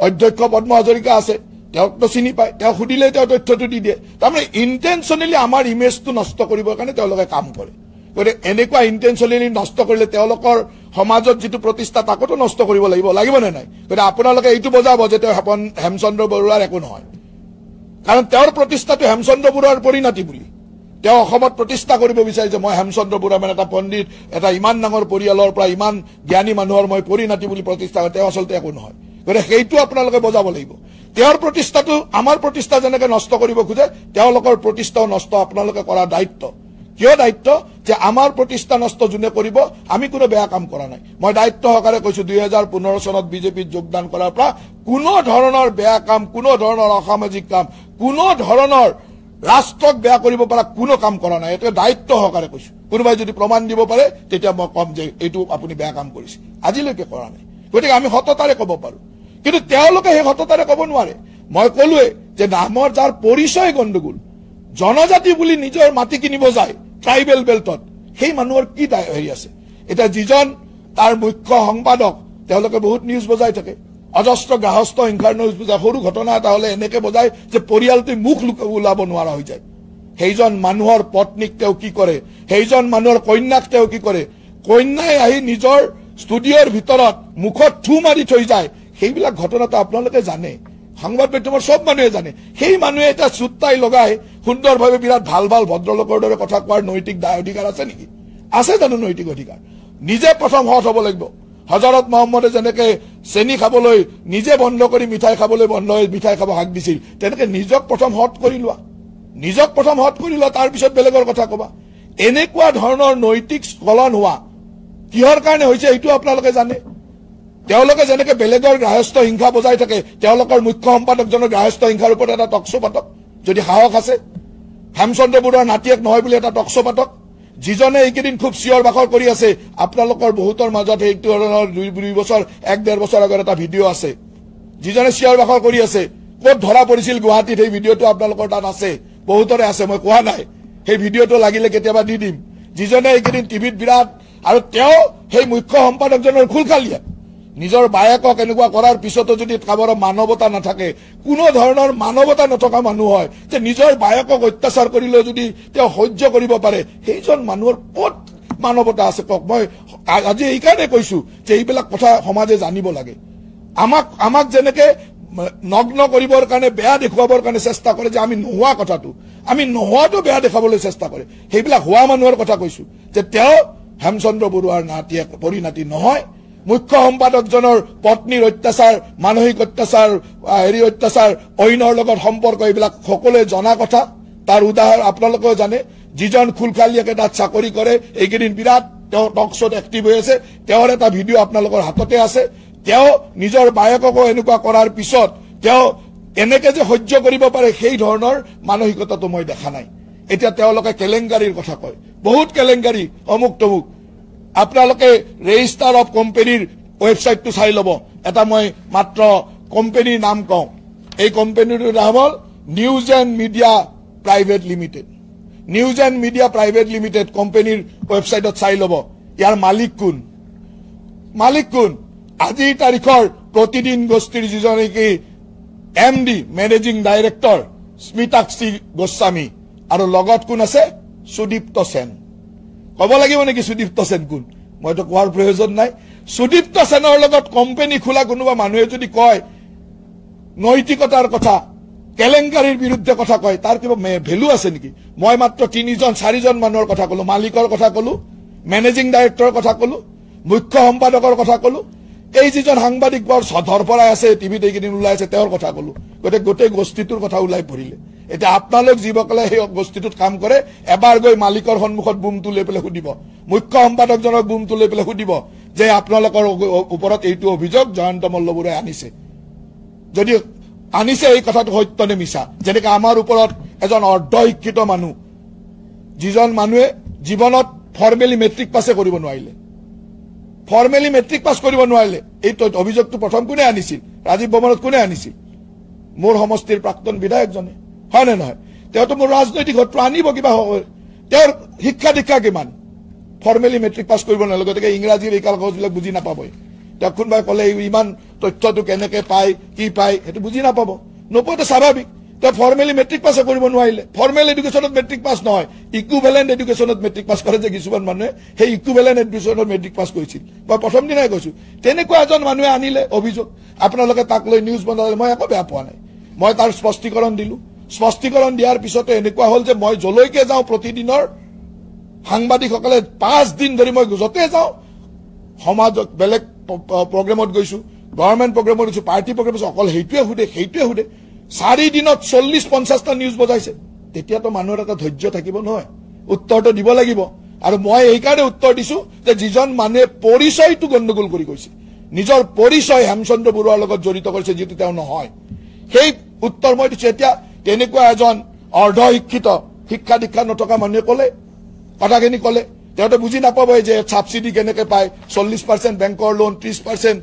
অধ্যক্ষ পদ্ম হাজৰিকা আছে, তেওঁকতো চিনি পায়, তেওঁ সুধিলে তেওঁ তথ্যটো দি দিয়ে। তাৰমানে ইণ্টেনশ্যনেলি আমাৰ ইমেজটো নষ্ট কৰিবৰ কাৰণে তেওঁলোকে কাম কৰে। গতিকে এনেকুৱা ইণ্টেনশ্যনেলি নষ্ট কৰিলে তেওঁলোকৰ সমাজত যিটো প্ৰতিষ্ঠা তাকোতো নষ্ট কৰিব লাগিব নে নাই? গতিকে আপোনালোকে এইটো বজাব যে তেওঁ হেমচন্দ্ৰ বৰুৱাৰ একো নহয়, কাৰণ তেওঁৰ প্ৰতিষ্ঠাটো হেমচন্দ্ৰ বৰুৱাৰ পৰিণাতি বুলি তেওঁ অসমত প্ৰতিষ্ঠা কৰিব বিচাৰিছে। মই হেমচন্দ্ৰ বৰুৱা মানে এটা পণ্ডিত, এটা ইমান ডাঙৰ পৰিয়ালৰ পৰা ইমান জ্ঞানী মানুহৰ মই পৰিণাতি বুলি প্ৰতিষ্ঠা কৰে, তেওঁ আচলতে একো নহয়। গতিকে সেইটো আপোনালোকে বজাব লাগিব। তেওঁৰ প্ৰতিষ্ঠাটো আমাৰ প্ৰতিষ্ঠা যেনেকে নষ্ট কৰিব খোজে, তেওঁলোকৰ প্ৰতিষ্ঠাও নষ্ট আপোনালোকে কৰাৰ দায়িত্ব। কিয় দায়িত্ব? যে আমাৰ প্ৰতিষ্ঠা নষ্ট যোনে কৰিব, আমি কোনো বেয়া কাম কৰা নাই। মই দায়িত্ব সহকাৰে কৈছো 2015 চনত বিজেপিত যোগদান কৰাৰ পৰা কোনো ধৰণৰ বেয়া কাম, কোনো ধৰণৰ অসামাজিক কাম, কোনো ধৰণৰ ৰাষ্ট্ৰক বেয়া কৰিব পৰা কোনো কাম কৰা নাই, এইটো দায়িত্ব সহকাৰে কৈছো। কোনোবাই যদি প্ৰমাণ দিব পাৰে তেতিয়া মই কম যে এইটো আপুনি বেয়া কাম কৰিছে, আজিলৈকে কৰা নাই। গতিকে আমি সততাৰে ক'ব পাৰো, কিন্তু তেওঁলোকে সেই সততাৰে ক'ব নোৱাৰে। মই ক'লোৱে যে নামৰ যাৰ পৰিচয় গণ্ডগোল, জনজাতি বুলি নিজৰ মাটি কিনিব যায় ট্ৰাইবেল বেল্টত, সেই মানুহৰ কি হেৰি আছে? এটা যিজন তাৰ মুখ্য সংবাদক তেওঁলোকে বহুত নিউজ বজাই থাকে অজস্ৰ গ্ৰাহস্থ হিংসাৰ নিউজ বজায় সৰু ঘটনা এটা হলে এনেকে বজায় যে পৰিয়ালটোই মুখ ওলাব নোৱাৰা হৈ যায় সেইজন মানুহৰ পত্নীক তেওঁ কি কৰে সেইজন মানুহৰ কন্যাক তেওঁ কি কৰে কন্যাই আহি নিজৰ ষ্টুডিঅ'ৰ ভিতৰত মুখত থু মাৰি থৈ যায় সেইবিলাক ঘটনাটো আপোনালোকে জানে সংবাদ মাধ্যমৰ সব মানুহে জানে সেই মানুহে এটা চুট্টাই লগাই সুন্দৰভাৱে বিৰাট ভাল ভাল ভদ্ৰলোকৰ দৰে কথা কোৱাৰ নৈতিক অধিকাৰ আছে নেকি আছে জানো নৈতিক অধিকাৰ নিজে প্ৰথম হট হ'ব লাগিব হযৰত মোহাম্মদে যেনেকে চেনি খাবলৈ নিজে বন্ধ কৰি মিঠাই খাবলৈ বন্ধ হৈ মিঠাই খাব হাক দিছিল তেনেকে নিজক প্ৰথম হট কৰি লোৱা তাৰ পিছত বেলেগৰ কথা কবা এনেকুৱা ধৰণৰ নৈতিক স্খলন হোৱা কিহৰ কাৰণে হৈছে এইটো আপোনালোকে জানে তেওঁলোকে যেনেকে বেলেগৰ গ্ৰাহস্থ হিংসা বজাই থাকে তেওঁলোকৰ মুখ্য সম্পাদকজনৰ গ্ৰাহস্থ হিংসাৰ ওপৰত এটা টকশ্ব পাতক যদি সাহস আছে হেমচন্দ্ৰ বৰুৱাৰ নাতিয়েক নহয় বুলি এটা টকশ্ব পাতক যিজনে এইকেইদিন খুব চিঞৰ বাখৰ কৰি আছে আপোনালোকৰ বহুতৰ মাজত এইটো ধৰণৰ 2 বছৰ 1.5 বছৰ আগৰ এটা ভিডিঅ' আছে যিজনে চিঞৰ বাখৰ কৰি আছে ক'ত ধৰা পৰিছিল গুৱাহাটীত এই ভিডিঅ'টো আপোনালোকৰ তাত আছে বহুতৰে আছে মই কোৱা নাই সেই ভিডিঅ'টো লাগিলে কেতিয়াবা দি দিম যিজনে এইকেইদিন টিভিত বিৰাট আৰু তেওঁ সেই মুখ্য সম্পাদকজনৰ খুলখালিয়া নিজৰ বায়েকক এনেকুৱা কৰাৰ পিছতো যদি কাবৰ মানৱতা নাথাকে কোনো ধৰণৰ মানৱতা নথকা মানুহ হয় যে নিজৰ বায়েকক অত্যাচাৰ কৰিলে যদি তেওঁ সহ্য কৰিব পাৰে সেইজন মানুহৰ ক'ত মানৱতা আছে কক মই আজি এই কাৰণে কৈছো যে এইবিলাক কথা সমাজে জানিব লাগে আমাক যেনেকে নগ্ন কৰিবৰ কাৰণে বেয়া দেখুৱাবৰ কাৰণে চেষ্টা কৰে যে আমি নোহোৱা কথাটো আমি নোহোৱাটো বেয়া দেখাবলৈ চেষ্টা কৰে সেইবিলাক হোৱা মানুহৰ কথা কৈছো যে তেওঁ হেমচন্দ্ৰ বৰুৱাৰ নাতিয়েক পৰিণাতি নহয় মুখ্য সম্পাদকজনৰ পত্নীৰ অত্যাচাৰ মানসিক অত্যাচাৰ অত্যাচাৰ অইনৰ লগত সম্পৰ্ক এইবিলাক সকলোৱে জনা কথা তাৰ উদাহৰণ আপোনালোকেও জানে যিজন খুলখালিয়াকে তাত চাকৰি কৰে এইকেইদিন বিৰাট তেওঁ টকশ্বত এক্টিভ হৈ আছে তেওঁৰ এটা ভিডিঅ' আপোনালোকৰ হাততে আছে তেওঁ নিজৰ বায়েককো এনেকুৱা কৰাৰ পিছত তেওঁ এনেকে যে সহ্য কৰিব পাৰে সেই ধৰণৰ মানসিকতাটো মই দেখা নাই এতিয়া তেওঁলোকে কেলেংকাৰীৰ কথা কয় বহুত কেলেংকাৰী অমুক তমুক আপোনালোকে ৰেজিষ্টাৰ অফ কোম্পানীৰ ৱেবছাইটটো চাই ল'ব এটা মই মাত্ৰ কোম্পানীৰ নাম কওঁ এই কোম্পানীৰ নাম হ'ল news and media private limited কোম্পানীৰ ৱেবছাইটত চাই ল'ব ইয়াৰ মালিক কোন আজিৰ তাৰিখৰ প্ৰতিদিন গোষ্ঠীৰ যিজন নেকি MD managing director Smitakshi Goswami আৰু লগত কোন আছে সুদীপ্ত সেন কব লাগিব নেকি সুদীপ্ত সেন কোন মইতো কোৱাৰ প্ৰয়োজন নাই সুদীপ্ত সেনৰ লগত কোম্পানী খোলা কোনোবা মানুহে যদি কয় নৈতিকতাৰ কথা কেলেংকাৰীৰ বিৰুদ্ধে কথা কয় তাৰ কিবা ভ্যালু আছে নেকি মই মাত্ৰ 3-4জন মানুহৰ কথা কলো মালিকৰ কথা কলো মেনেজিং ডাইৰেক্টৰৰ কথা কলো মুখ্য সম্পাদকৰ কথা কলো এই যিজন সাংবাদিক বৰ ধৰপৰাই আছে টিভিত এইকেইদিন ওলাই আছে তেওঁৰ কথা কলো গোটেই গোষ্ঠীটোৰ কথা ওলাই পৰিলে এটা আপোনালোক জীৱকলে সেই গোষ্ঠীটোত কাম কৰে এবাৰ গৈ মালিকৰ সন্মুখত বুমটো লৈ পেলাই সুধিব মুখ্য সম্পাদকজনক বুমটো লৈ পেলাই সুধিব যে আপোনালোকৰ ওপৰত এইটো অভিযোগ জয়ন্ত মল্লবৰুৱাই আনিছে যদি আনিছে এই কথাটো সত্য নে মিছা যেনেকৈ আমাৰ ওপৰত এজন অৰ্ধ শিক্ষিত মানুহ যিজন মানুহে জীৱনত ফৰ্মেলি মেট্ৰিক পাছে কৰিব নোৱাৰিলে এই অভিযোগটো প্ৰথম কোনে আনিছিল ৰাজীৱ বৰ্মনত কোনে আনিছিল মোৰ সমষ্টিৰ প্ৰাক্তন বিধায়কজনে হয় নে নহয় তেওঁতো মোৰ ৰাজনৈতিক হত্ৰা আনিব কিবা তেওঁৰ শিক্ষা দীক্ষা কিমান ফৰ্মেলি মেট্ৰিক পাছ কৰিব নালাগে গতিকে ইংৰাজীৰ এই কাগজবিলাক বুজি নাপাবই তেওঁক কোনোবাই ক'লে ইমান তথ্যটো কেনেকে পায় কি পায় সেইটো বুজি নাপাব নপোৱাটো স্বাভাৱিক তেওঁ ফৰ্মেলি মেট্ৰিক পাছ কৰিব নোৱাৰিলে ফৰ্মেল এডুকেশ্যনত মেট্ৰিক পাছ নহয় ইকুইভেলেণ্ট এডুকেশ্যনত মেট্ৰিক পাছ কৰে যে কিছুমান মানুহে সেই ইকুইভেলেণ্ট এডুকেশ্যনত মেট্ৰিক পাছ কৰিছিল মই প্ৰথম দিনাই কৈছো তেনেকুৱা এজন মানুহে আনিলে অভিযোগ আপোনালোকে তাক লৈ নিউজ বনালে মই একো বেয়া পোৱা নাই মই তাৰ স্পষ্টীকৰণ দিলো স্পষ্টীকৰণ দিয়াৰ পিছতে এনেকুৱা হ'ল যে মই জলৈকে যাওঁ প্ৰতিদিনৰ সাংবাদিকসকলে 5 দিন ধৰি মই যতে যাওঁ সমাজক বেলেগ প্ৰগ্ৰামত গৈছো গভৰ্ণমেণ্ট প্ৰগ্ৰামত গৈছো পাৰ্টি প্ৰগ্ৰামত অকল সেইটোৱে সুধে 4 দিনত 40-50টা নিউজ বজাইছে তেতিয়াতো মানুহৰ এটা ধৈৰ্য থাকিব নহয় উত্তৰটো দিব লাগিব আৰু মই এই কাৰণে উত্তৰ দিছো যে যিজন মানুহে পৰিচয়টো গণ্ডগোল কৰি কৈছে নিজৰ পৰিচয় হেমচন্দ্ৰ বৰুৱাৰ লগত জড়িত কৰিছে যেটো তেওঁ নহয় সেই উত্তৰ মই দিছো এতিয়া তেনেকুৱা এজন অৰ্ধ শিক্ষিত শিক্ষা দীক্ষা নথকা মানুহে ক'লে কথাখিনি ক'লে তেওঁতো বুজি নাপাব যে সাবসিডি কেনেকে পায় 40% বেংকৰ লোন 30%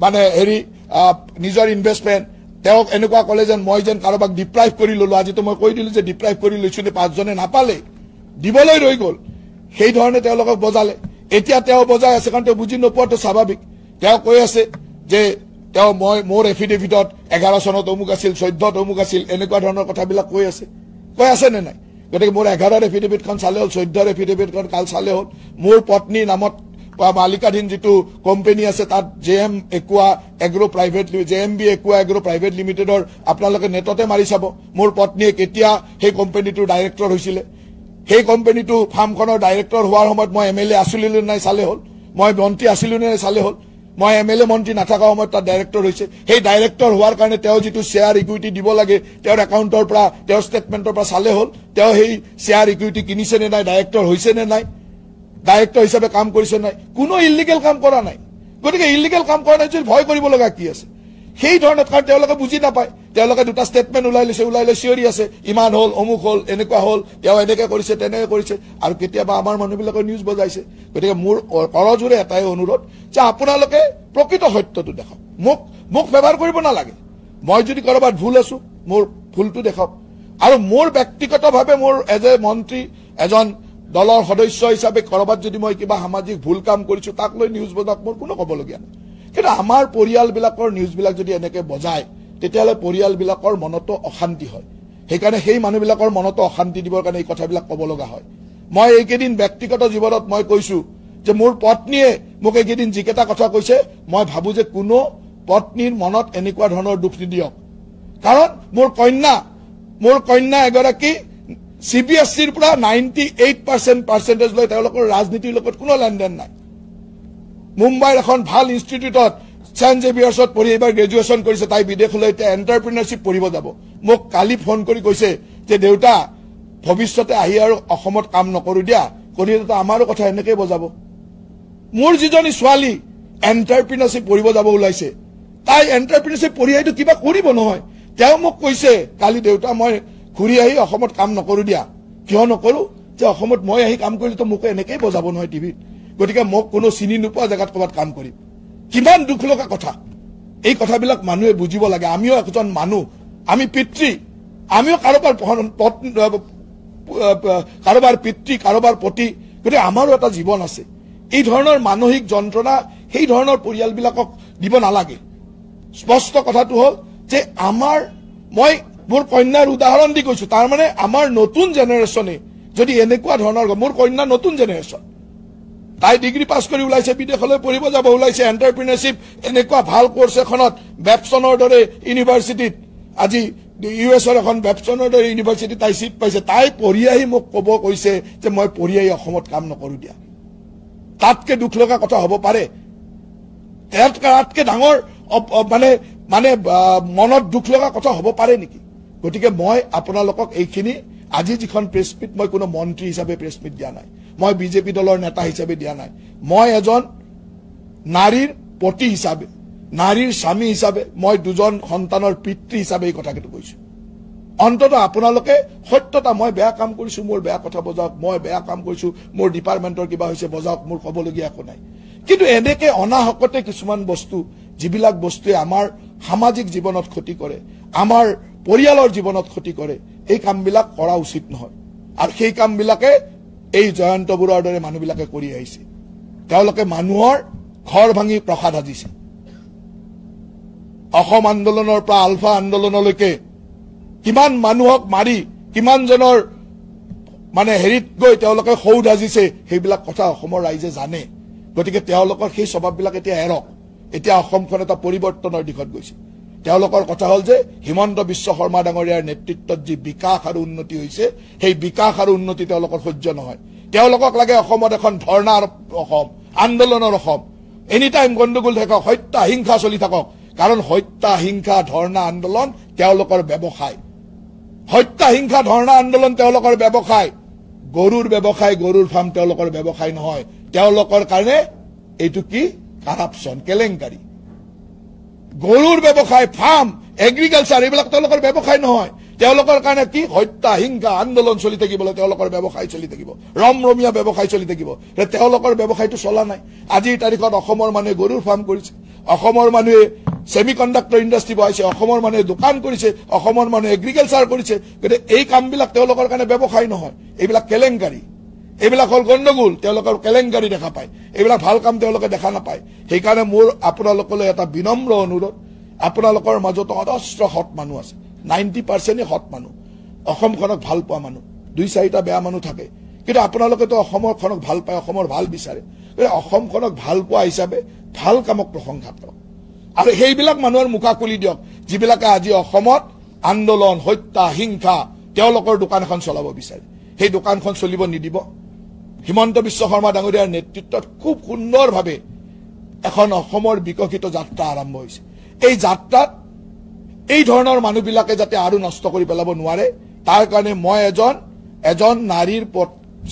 মানে হেৰি নিজৰ ইনভেষ্টমেন্ট তেওঁক এনেকুৱা ক'লে যেন মই যেন কাৰোবাক ডিপ্ৰাইভ কৰি ললো আজি তো মই কৈ দিলো যে ডিপ্ৰাইভ কৰি লৈছো নে 5জনে নাপালে দিবলৈ ৰৈ গ'ল সেই ধৰণে তেওঁলোকক বজালে এতিয়া তেওঁ বজাই আছে কাৰণ তেওঁ বুজি নোপোৱাটো স্বাভাৱিক তেওঁ কৈ আছে যে তেওঁ মোৰ এফিডেভিটত 11 চনত অমুক আছিল 14ত অমুক আছিল এনেকুৱা ধৰণৰ কথাবিলাক কৈ আছে নে নাই গতিকে মোৰ 11ৰ এফিডেভিটখন চালে হ'ল 14ৰ এফিডেভিটখন কাল চালে হ'ল মোৰ পত্নীৰ নামত মালিকাধীন যেটো কোম্পানী আছে তাত JM Aqua agro private JMB Aqua agro private লিমিটেডৰ আপোনালোকে নেটতে মাৰি চাব মোৰ পত্নীয়ে কেতিয়া সেই কোম্পানীটোৰ ডাইৰেক্টৰ হৈছিল সেই কোম্পানীটো ফাৰ্মখনৰ ডাইৰেক্টৰ হোৱাৰ সময়ত মই এমএলএ আছিলো নে নাই চালে হ'ল মই মন্ত্ৰী আছিলো নে নাই চালে হ'ল মই এমএলএ মন্ত্ৰী নাথাকা সময়ত তাত ডাইৰেক্টৰ হৈছে সেই ডাইৰেক্টৰ হোৱাৰ কাৰণে তেওঁ যেটো শেয়াৰ ইকুইটি দিব লাগে তেওঁৰ একাউণ্টৰ পৰা তেওঁৰ ষ্টেটমেন্টৰ পৰা চালে হ'ল তেওঁ সেই শেয়াৰ ইকুইটি কিনিছে নে নাই ডাইৰেক্টৰ হৈছে নে নাই ডাইৰেক্টৰ হিচাপে কাম কৰিছে নাই কোনো ইলিগেল কাম কৰা নাই গতিকে ইলিগেল কাম কৰা নাই যদি ভয় কৰিব লগা কি আছে সেই ধৰণত কাৰণ তেওঁলোকে বুজি নাপায় তেওঁলোকে দুটা ষ্টেটমেন্ট ওলাই লৈ চিঞৰি আছে ইমান হ'ল অমুক হ'ল এনেকুৱা হ'ল তেওঁ এনেকৈ কৰিছে তেনেকৈ কৰিছে আৰু কেতিয়াবা আমাৰ মানুহবিলাকৰ নিউজ বজাইছে গতিকে মোৰ কৰজোৰে এটাই অনুৰোধ যে আপোনালোকে প্ৰকৃত সত্যটো দেখাওক মোক ব্যৱহাৰ কৰিব নালাগে মই যদি কৰবাত ভুল আছো মোৰ ভুলটো দেখাওক আৰু মোৰ ব্যক্তিগতভাৱে মোৰ এজ এ মন্ত্ৰী এজন দলৰ সদস্য হিচাপে কৰবাত যদি মই কিবা সামাজিক ভুল কাম কৰিছো তাক লৈ নিউজ বজাওক মোৰ কোনো ক'বলগীয়া নাই কিন্তু আমাৰ পৰিয়ালবিলাকৰ নিউজবিলাক যদি এনেকে বজায় তেতিয়ালে পৰিয়ালবিলাকৰ মনতো অশান্তি হয় সেইকাৰণে সেই মানুহবিলাকৰ মনতো অশান্তি দিবৰ কাৰণে এই কথাবিলাক ক'ব লগা হয় মই এইকেইদিন ব্যক্তিগত জীৱনত মই কৈছো যে মোৰ পত্নীয়ে মোক এইকেইদিন যিকেইটা কথা কৈছে মই ভাবো যে কোনো পত্নীৰ মনত এনেকুৱা ধৰণৰ দুখ নিদিয়ক কাৰণ মোৰ কন্যা এগৰাকী CBSEৰ পৰা 98% পাৰ্চেন্টেজ লৈ তেওঁলোকৰ ৰাজনীতিৰ লগত কোনো লেনদেন নাই মুম্বাইৰ এখন ভাল ইনষ্টিটিউটত সেন্ট জেভিয়াৰ্ছত পঢ়ি এবাৰ গ্ৰেজুৱেচন কৰিছে তাই বিদেশলৈ এতিয়া এণ্টাৰপ্ৰিনাৰশ্বিপ পঢ়িব যাব মোক কালি ফোন কৰি কৈছে যে দেউতা ভৱিষ্যতে আহি আৰু অসমত কাম নকৰো দিয়া কলিতো আমাৰো কথা এনেকৈ বজাব মোৰ যিজনী ছোৱালী এণ্টাৰপ্ৰিনাৰশ্বিপ পঢ়িব যাব ওলাইছে তাই এণ্টাৰপ্ৰিনাৰশ্বিপ পঢ়ি আহিটো কিবা কৰিব নহয় তেওঁ মোক কৈছে কালি দেউতা মই ঘূৰি আহি অসমত কাম নকৰো দিয়া কিয় নকৰো যে অসমত মই আহি কাম কৰিলেতো মোক এনেকৈ বজাব নহয় টিভিত গতিকে মোক কোনো চিনি নোপোৱা জেগাত ক'ৰবাত কাম কৰিম কিমান দুখ লগা কথা এই কথাবিলাক মানুহে বুজিব লাগে আমিও একজন মানুহ আমি পিতৃ আমিও কাৰোবাৰ পিতৃ কাৰোবাৰ পতি গতিকে আমাৰো এটা জীৱন আছে এই ধৰণৰ মানসিক যন্ত্ৰণা সেই ধৰণৰ পৰিয়ালবিলাকক দিব নালাগে স্পষ্ট কথাটো হ'ল যে মই মোৰ কন্যাৰ উদাহৰণ দি কৈছো তাৰ মানে আমাৰ নতুন জেনেৰেশ্যনে যদি এনেকুৱা ধৰণৰ মোৰ কন্যা নতুন জেনেৰেশ্যন তাই ডিগ্ৰী পাছ কৰি ওলাইছে বিদেশলৈ পঢ়িব যাব ওলাইছে এণ্টাৰপ্ৰিনাৰশ্বিপ এনেকুৱা ভাল কোৰ্ছ এখনত বেপছনৰ দৰে ইউনিভাৰ্চিটিত আজি ইউএছৰ এখন বেপছনৰ দৰে ইউনিভাৰ্চিটিত তাই চিট পাইছে তাই পঢ়ি আহি মোক ক'ব কৈছে যে মই পঢ়ি আহি অসমত কাম নকৰো দিয়া তাতকে দুখ লগা কথা হ'ব পাৰে তাতকে ডাঙৰ মানে মনত দুখ লগা কথা হ'ব পাৰে নেকি গতিকে মই আপোনালোকক এইখিনি আজি যিখন প্ৰেছ মিট মই কোনো মন্ত্ৰী হিচাপে প্ৰেছ মিট দিয়া নাই মই বিজেপি দলৰ নেতা হিচাপে দিয়া নাই মই এজন নাৰীৰ পতি হিচাপে নাৰীৰ স্বামী হিচাপে মই দুজন সন্তানৰ পিতৃ হিচাপে এই কথাটো কৈছো অন্তত আপোনালোকে সত্যতা মই বেয়া কাম কৰিছো মোৰ বেয়া কথা বজাওক মই বেয়া কাম কৰিছো মোৰ ডিপাৰ্টমেন্টৰ কিবা হৈছে বজাওক মোৰ ক'বলগীয়া একো নাই কিন্তু এনেকে অনাহকতে কিছুমান বস্তু যিবিলাক বস্তুৱে আমাৰ সামাজিক জীৱনত ক্ষতি কৰে আমাৰ পৰিয়ালৰ জীৱনত ক্ষতি কৰে এই কামবিলাক কৰা উচিত নহয় আৰু সেই কামবিলাকে এই জয়ন্ত বৰুৱাৰ দৰে মানুহবিলাকে কৰি আহিছে তেওঁলোকে মানুহৰ ঘৰ ভাঙি প্ৰসাদ সাজিছে অসম আন্দোলনৰ পৰা আলফা আন্দোলনলৈকে কিমান মানুহক মাৰি কিমান জনৰ মানে হেৰিত গৈ তেওঁলোকে সৌধ সাজিছে সেইবিলাক কথা অসমৰ ৰাইজে জানে গতিকে তেওঁলোকৰ সেই স্বভাৱবিলাক এতিয়া এৰক এতিয়া অসমখন এটা পৰিৱৰ্তনৰ দিশত গৈছে তেওঁলোকৰ কথা হ'ল যে হিমন্ত বিশ্ব শৰ্মা ডাঙৰীয়াৰ নেতৃত্বত যি বিকাশ আৰু উন্নতি হৈছে সেই বিকাশ আৰু উন্নতি তেওঁলোকৰ সহ্য নহয় তেওঁলোকক লাগে অসমত এখন ধৰ্ণাৰ অসম আন্দোলনৰ অসম এনি টাইম গণ্ডগোল থাকক হত্যা হিংসা চলি থাকক কাৰণ হত্যা হিংসা ধৰ্ণা আন্দোলন তেওঁলোকৰ ব্যৱসায় হত্যা হিংসা ধৰ্ণা আন্দোলন তেওঁলোকৰ ব্যৱসায় গৰুৰ ব্যৱসায় গৰুৰ ফাৰ্ম তেওঁলোকৰ ব্যৱসায় নহয় তেওঁলোকৰ কাৰণে এইটো কি কাৰাপচন কেলেংকাৰী গৰুৰ ব্যৱসায় ফাৰ্ম এগ্ৰিকালচাৰ এইবিলাক তেওঁলোকৰ ব্যৱসায় নহয় তেওঁলোকৰ কাৰণে কি হত্যা হিংসা আন্দোলন চলি থাকিবলৈ তেওঁলোকৰ ব্যৱসায় চলি থাকিব ৰমৰমীয়া ব্যৱসায় চলি থাকিব তেওঁলোকৰ ব্যৱসায়টো চলা নাই আজিৰ তাৰিখত অসমৰ মানুহে গৰুৰ ফাৰ্ম কৰিছে অসমৰ মানুহে সেমিকণ্ডাক্টৰ ইণ্ডাষ্ট্ৰী বহাইছে অসমৰ মানুহে দোকান কৰিছে অসমৰ মানুহে এগ্ৰিকালচাৰ কৰিছে গতিকে এই কামবিলাক তেওঁলোকৰ কাৰণে ব্যৱসায় নহয় এইবিলাক কেলেংকাৰী এইবিলাক হল গণ্ডগোল, তেওঁলোকৰ কেলেংকাৰী দেখা পায়, এইবিলাক ভাল কাম তেওঁলোকে দেখা নাপায়। সেইকাৰণে মোৰ আপোনালোকলৈ এটা বিনম্ৰ অনুৰোধ, আপোনালোকৰ মাজত অজস্ৰ সৎ মানুহ আছে, 90% সৎ মানুহ, অসমখনক ভাল পোৱা মানুহ, 2-4টা বেয়া মানুহ থাকে, কিন্তু আপোনালোকেতো অসমখনক ভাল পায়, অসমৰ ভাল বিচাৰে। অসমখনক ভাল পোৱা হিচাপে ভাল কামক প্ৰশংসা কৰক আৰু সেইবিলাক মানুহৰ মুখা খুলি দিয়ক যিবিলাকে আজি অসমত আন্দোলন, হত্যা, হিংসা, তেওঁলোকৰ দোকান এখন চলাব বিচাৰে। সেই দোকানখন চলিব নিদিব। হিমন্ত বিশ্ব শৰ্মা ডাঙৰীয়াৰ নেতৃত্বত খুব সুন্দৰভাৱে এখন অসমৰ বিকশিত যাত্ৰা আৰম্ভ হৈছে। এই যাত্ৰাত এই ধৰণৰ মানুহবিলাকে যাতে আৰু নষ্ট কৰি পেলাব নোৱাৰে, তাৰ কাৰণে মই এজন নাৰীৰ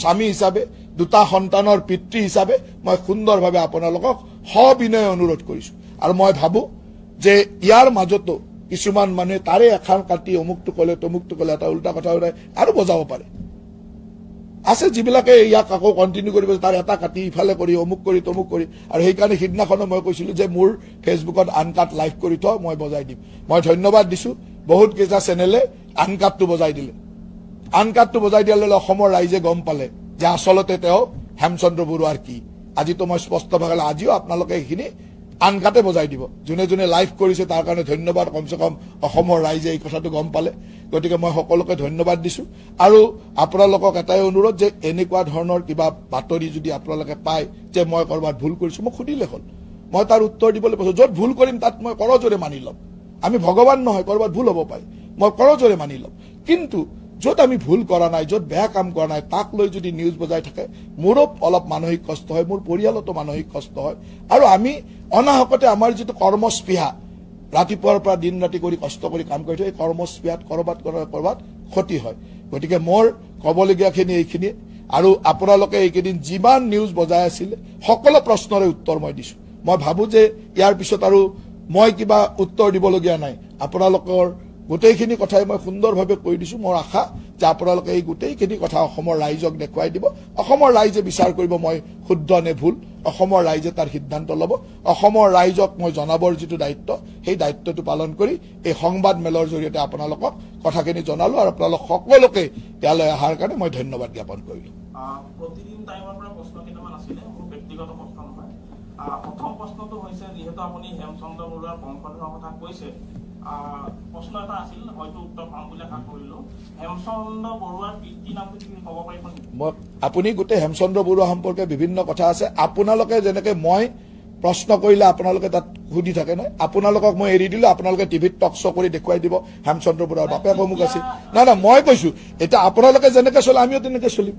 স্বামী হিচাপে, 2টা সন্তানৰ পিতৃ হিচাপে মই সুন্দৰভাৱে আপোনালোকক সবিনয় অনুৰোধ কৰিছো। আৰু মই ভাবো যে ইয়াৰ মাজতো কিছুমান মানুহে তাৰে এখন কাটি অমুকটো কলে তমুকটো কলে এটা উল্টা কথা ওলাই আৰু বজাব পাৰে আছে, যিবিলাকে ইয়াক আকৌ কণ্টিনিউ কৰিব, তাৰ এটা কাটি ইফালে কৰি অমুক কৰি তমুক কৰি। আৰু সেইকাৰণে সিদিনাখনো মই কৈছিলো যে মোৰ ফেচবুকত আনকাট লাইভ কৰি থ, মই বজাই দিম। মই ধন্যবাদ দিছো, বহুত কেইটা চেনেলে আনকাটটো বজাই দিলে। আনকাটটো বজাই দিয়াৰ লগে অসমৰ ৰাইজে গম পালে যে আচলতে তেওঁ হেমচন্দ্ৰ বৰুৱাৰ কি। আজিতো মই স্পষ্টভাৱে আজিও আপোনালোকে এইখিনি আনকাটে বজাই দিব। যোনে যোনে লাইভ কৰিছে তাৰ কাৰণে ধন্যবাদ, কমচে কম অসমৰ ৰাইজে এই কথাটো গম পালে। গতিকে মই সকলোকে ধন্যবাদ দিছো। আৰু আপোনালোকক এটাই অনুৰোধ যে এনেকুৱা ধৰণৰ কিবা বাতৰি যদি আপোনালোকে পায় যে মই কৰবাত ভুল কৰিছো, মোক সুধিলে হ'ল, মই তাৰ উত্তৰ দিবলৈ পাইছো। য'ত ভুল কৰিম তাত মই কৰজোৰে মানি ল'ম। আমি ভগৱান নহয়, কৰবাত ভুল হ'ব পাৰে, মই কৰজোৰে মানি ল'ম। কিন্তু য'ত আমি ভুল কৰা নাই, য'ত বেয়া কাম কৰা নাই, তাক লৈ যদি নিউজ বজাই থাকে, মোৰো অলপ মানসিক কষ্ট হয়, মোৰ পৰিয়ালতো মানসিক কষ্ট হয়। আৰু আমি অনাহকতে আমাৰ যিটো কৰ্মস্পৃহা, ৰাতিপুৱাৰ পৰা দিন ৰাতি কৰি কষ্ট কৰি কাম কৰি এই কৰ্মস্পৃহাত কৰবাত ক্ষতি হয়। গতিকে মোৰ ক'বলগীয়াখিনি এইখিনি। আৰু আপোনালোকে এইকেইদিন যিমান নিউজ বজাই আছিলে সকলো প্ৰশ্নৰে উত্তৰ মই দিছো। মই ভাবো যে ইয়াৰ পিছত আৰু মই কিবা উত্তৰ দিবলগীয়া নাই। আপোনালোকৰ গোটেইখিনি কথাই মই সুন্দৰভাৱে কৈ দিছো। মোৰ আশা যে আপোনালোকে এই গোটেইখিনি কথা অসমৰ ৰাইজক দেখুৱাই দিব। অসমৰ ৰাইজে বিচাৰ কৰিব মই শুদ্ধ নে ভুল, অসমৰ ৰাইজে তাৰ সিদ্ধান্ত ল'ব। অসমৰ ৰাইজক মই জনাবৰ যিটো দায়িত্ব, সেই দায়িত্বটো পালন কৰি এই সংবাদ মেলৰ জৰিয়তে আপোনালোকক কথাখিনি জনালো। আৰু আপোনালোক সকলোকে ইয়ালৈ অহাৰ কাৰণে মই ধন্যবাদ জ্ঞাপন কৰিলো। প্ৰতিদিন টাইমৰ পৰা প্ৰশ্ন কেইটামান আছিলে, মোৰ ব্যক্তিগত প্ৰশ্ন নহয়। প্ৰথম প্ৰশ্নটো হৈছে, যিহেতু আপুনি হেমচন্দ্ৰ বৰুৱাৰ বংশধৰৰ কথা কৈছে, প্ৰশ্ন এটা আছিল, হয়তো উত্তৰ পাম বুলি আশা কৰিলো। হেমচন্দ্ৰ বৰুৱাৰ পিতৃ নামটো কি ক'ব পাৰিব নেকি? আপুনি গোটেই হেমচন্দ্ৰ বৰুৱা সম্পৰ্কে বিভিন্ন কথা আছে। আপোনালোকে যেনেকে মই প্ৰশ্ন কৰিলে আপোনালোকে তাত সুধি থাকে নহয়, আপোনালোকক মই এৰি দিলো, আপোনালোকে টিভিত টক শ্ব' কৰি দেখুৱাই দিব হেমচন্দ্ৰ বৰুৱাৰ বাপেক অমুক আছিল। নাই মই কৈছো এতিয়া আপোনালোকে যেনেকে চলে আমিও তেনেকে চলিম।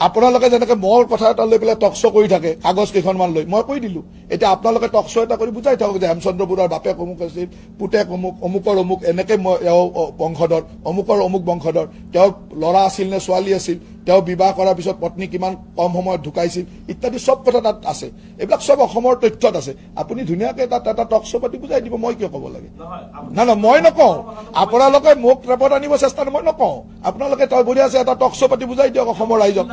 আপোনালোকে যেনেকে মোৰ কথা এটা লৈ পেলাই টক শ্ব' কৰি থাকে কাগজ কেইখনমান লৈ, মই কৈ দিলো। এতিয়া আপোনালোকে টক শ্ব' এটা কৰি বুজাই থাকক যে হেমচন্দ্ৰ বৰুৱাৰ বাপেক অমুক আছিল, পুতেক অমুক, অমুকৰ অমুক, এনেকে বংশধৰ, অমুকৰ অমুক বংশধৰ, তেওঁৰ ল'ৰা আছিল নে ছোৱালী আছিল, তেওঁ বিবাহ কৰাৰ পিছত পত্নী কিমান কম সময়ত ঢুকাইছিল ইত্যাদি চব কথা তাত আছে। এইবিলাক চব অসমৰ তথ্যত আছে। আপুনি ধুনীয়াকে তাত এটা টক শ্ব' পাতি বুজাই দিব, মই কিয় ক'ব লাগে? নাই মই নকওঁ, আপোনালোকে মোক ট্ৰেপত আনিব চেষ্টা, মই নকওঁ। আপোনালোকে তই বঢ়িয়া আছে এটা টক শ্ব' পাতি বুজাই দিয়ক অসমৰ ৰাইজক।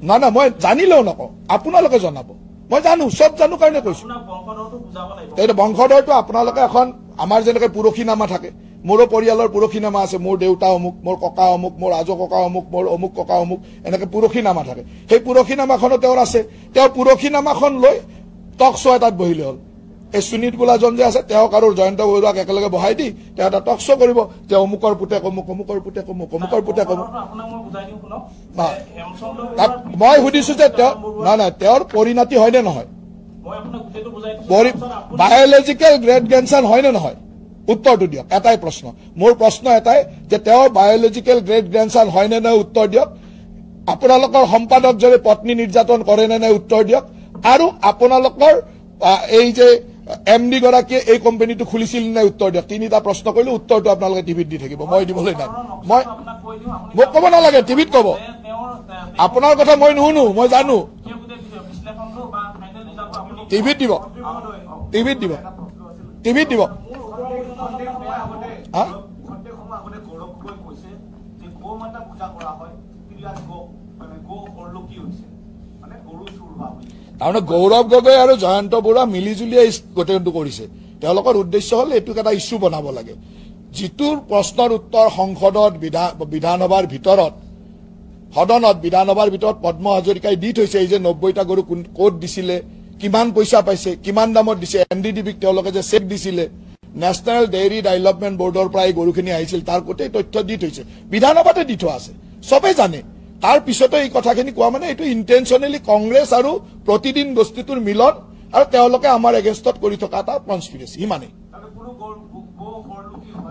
নাই মই জানিলেও নকওঁ, আপোনালোকে জনাব। মই জানো, চব জানো কাৰণে কৈছো। বংশধৰটো আপোনালোকে এখন আমাৰ যেনেকে পুৰখীনামা থাকে, মোৰো পৰিয়ালৰ পুৰখীনামা আছে, মোৰ দেউতা অমুক, মোৰ ককা অমুক, মোৰ আজো ককা অমুক, মোৰ অমুক ককা অমুক, এনেকে পুৰখীনামা থাকে। সেই পুৰখীনামাখনো তেওঁৰ আছে। তেওঁৰ পুৰখীনামাখন লৈ টক শ্ব' এটাত বহিলে হ'ল। এই সুনীত বোলাজন যে আছে, তেওঁক আৰু জয়ন্ত বৰুৱাক একেলগে বহাই দি তেওঁ এটা টক শ্ব' কৰিব যে অমুকৰ পুতেক অমুক, অমুকৰ পুতেক অমুক, অমুকৰ পুতেক অমুক। মই সুধিছো যে তেওঁ নাই তেওঁৰ পৰিণতি হয় নে নহয়, বায়লজিকেল গ্ৰেড গ্ৰেণ্ডছন হয় নে নহয়, উত্তৰটো দিয়ক। এটাই প্ৰশ্ন, মোৰ প্ৰশ্ন এটাই যে তেওঁৰ বায়লজিকেল গ্ৰেড গ্ৰেণ্ডছন হয় নে নহয় উত্তৰ দিয়ক। আপোনালোকৰ সম্পাদকজনে পত্নী নিৰ্যাতন কৰে নে নাই উত্তৰ দিয়ক। আৰু আপোনালোকৰ এই যে MD গৰাকীয়ে এই কোম্পানীটো খুলিছিল নে উত্তৰ দিয়ক। 3টা প্ৰশ্ন কৰিলো, উত্তৰটো আপোনালোকে টিভিত দি থাকিব, মই দিবলৈ নাই। মোক ক'ব নালাগে, টিভিত ক'ব। আপোনাৰ কথা মই নুশুনো, মই জানো। টিভিত দিব, টিভিত দিব, টিভিত দিব। তাৰমানে গৌৰৱ গগৈ আৰু জয়ন্ত বৰুৱা মিলি জুলিয়ে গোটেইটো কৰিছে। তেওঁলোকৰ উদ্দেশ্য হ'ল এইটোক এটা ইছ্যু বনাব লাগে। যিটোৰ প্ৰশ্নৰ উত্তৰ সংসদত বিধানসভাৰ ভিতৰত সদনত বিধানসভাৰ ভিতৰত পদ্ম হাজৰিকাই দি থৈছে এই যে 90টা গৰু ক'ত দিছিলে, কিমান পইচা পাইছে, কিমান দামত দিছে, NDDBক তেওঁলোকে যে চেক দিছিলে, নেশ্যনেল ডেইৰী ডেভেলপমেণ্ট বৰ্ডৰ পৰা এই গৰুখিনি আহিছিল তাৰ গোটেই তথ্য দি থৈছে, বিধানসভাতে দি থোৱা আছে, চবেই জানে। তাৰ পিছতে এই কথাখিনি কোৱা মানে এইটো ইণ্টেনশ্যনেলি কংগ্ৰেছ আৰু প্ৰতিদিন বস্তুটোৰ মিলন আৰু তেওঁলোকে আমাৰ এগেইনষ্টত কৰি থকা এটা কনস্পিৰেচি, সিমানেই।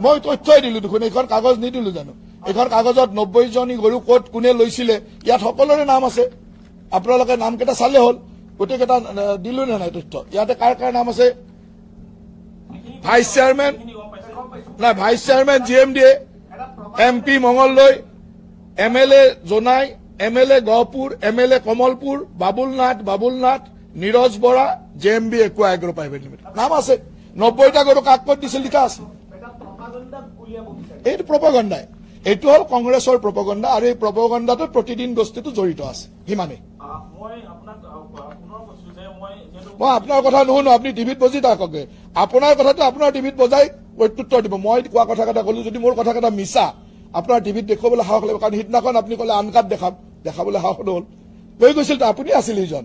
মই তথ্যই দিলো দেখোন, এইখন কাগজ নিদিলো জানো? এইখন কাগজত 90জনী গৰু ক'ত কোনে লৈছিলে ইয়াত সকলোৰে নাম আছে, আপোনালোকে নামকেইটা চালে হ'ল, গোটেইকেইটা দিলো নে নাই তথ্য? ইয়াতে কাৰ কাৰ নাম আছে? Vice chairman GMDA, MP Mangaldoi, MLA Jonai, MLA Gohpur, MLA Kamalpur, Babul Nath, Niraj Bora, JMB aqua agro private limited নাম আছে। 90টা গৰু কাক ক'ত দিছিল লিখা আছে। এইটো প্ৰপাগাণ্ডাই, এইটো হ'ল কংগ্ৰেছৰ প্ৰপাগাণ্ডা আৰু এই প্ৰপাগাণ্ডাটোত প্ৰতিদিন বস্তুটো জড়িত আছে, সিমানেই। মই আপোনাৰ কথা নুশুনো, আপুনি টিভিত বজি থাককে, আপোনাৰ কথাটো আপোনাৰ টিভিত বজাই প্ৰত্যুত্তৰ দিব। মই কোৱা কথা কেইটা ক'লো, যদি মোৰ কথা কেইটা মিছা আপোনাৰ টিভিত দেখুৱাবলৈ সাহস লাগিব, কাৰণ সিদিনাখন আপুনি ক'লে আনকাট দেখাবলৈ সাহস নহ'ল। কৈ গৈছিল তো আপুনি আছিল এইজন,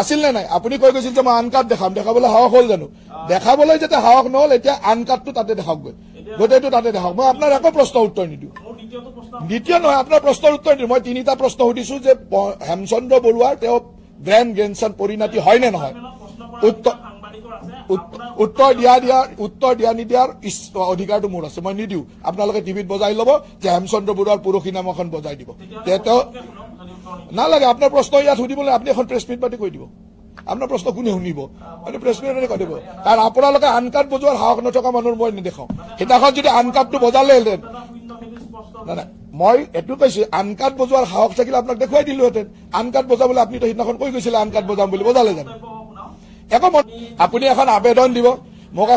আছিল নে নাই? আপুনি কৈ গৈছিল যে মই আনকাট দেখাবলৈ সাহস হ'ল জানো? দেখাবলৈ যেতিয়া সাহস নহ'ল, এতিয়া আনকাটটো তাতে দেখাওকগৈ, গোটেইটো তাতে দেখাওক। মই আপোনাৰ একো প্ৰশ্নৰ উত্তৰ নিদিওঁ। দ্বিতীয় নহয়, আপোনাৰ প্ৰশ্নৰ উত্তৰ নিদিওঁ। মই 3টা প্ৰশ্ন সুধিছো যে হেমচন্দ্ৰ বৰুৱাৰ তেওঁ গ্ৰেণ্ড গ্ৰেণ্ডছন পৰিণতি হয় নে নহয়? উত্তৰ দিয়া নিদিয়াৰ অধিকাৰটো মোৰ আছে, মই নিদিওঁ। আপোনালোকে টিভিত বজাই ল'ব যে হেমচন্দ্ৰ বৰুৱাৰ পৰহি নাম এখন বজাই দিব, তেওঁ নালাগে। আপোনাৰ প্ৰশ্ন ইয়াত সুধিবলৈ আপুনি এখন প্ৰেছ মিট পাতি কৈ দিব। আপোনাৰ প্ৰশ্ন কোনে শুনিব? আপুনি প্ৰেছ মিট কৈ দিব, কাৰণ আপোনালোকে আনকাট বজোৱাৰ সাহস নথকা মানুহৰ মই নেদেখাওঁ। সেইদিনাখন যদি আনকাটটো বজালেহেঁতেন, নাই মই এইটো কৈছো, আনকাট বজোৱাৰ সাহস থাকিলে আপোনাক দেখুৱাই দিলোহেঁতেন। আনকাট বজাবলৈ আপুনি সিদিনাখন কৈ গৈছিলে আনকাট বজাম বুলি, বজালে জানো? একো আপুনি এখন আবেদন দিব মোক,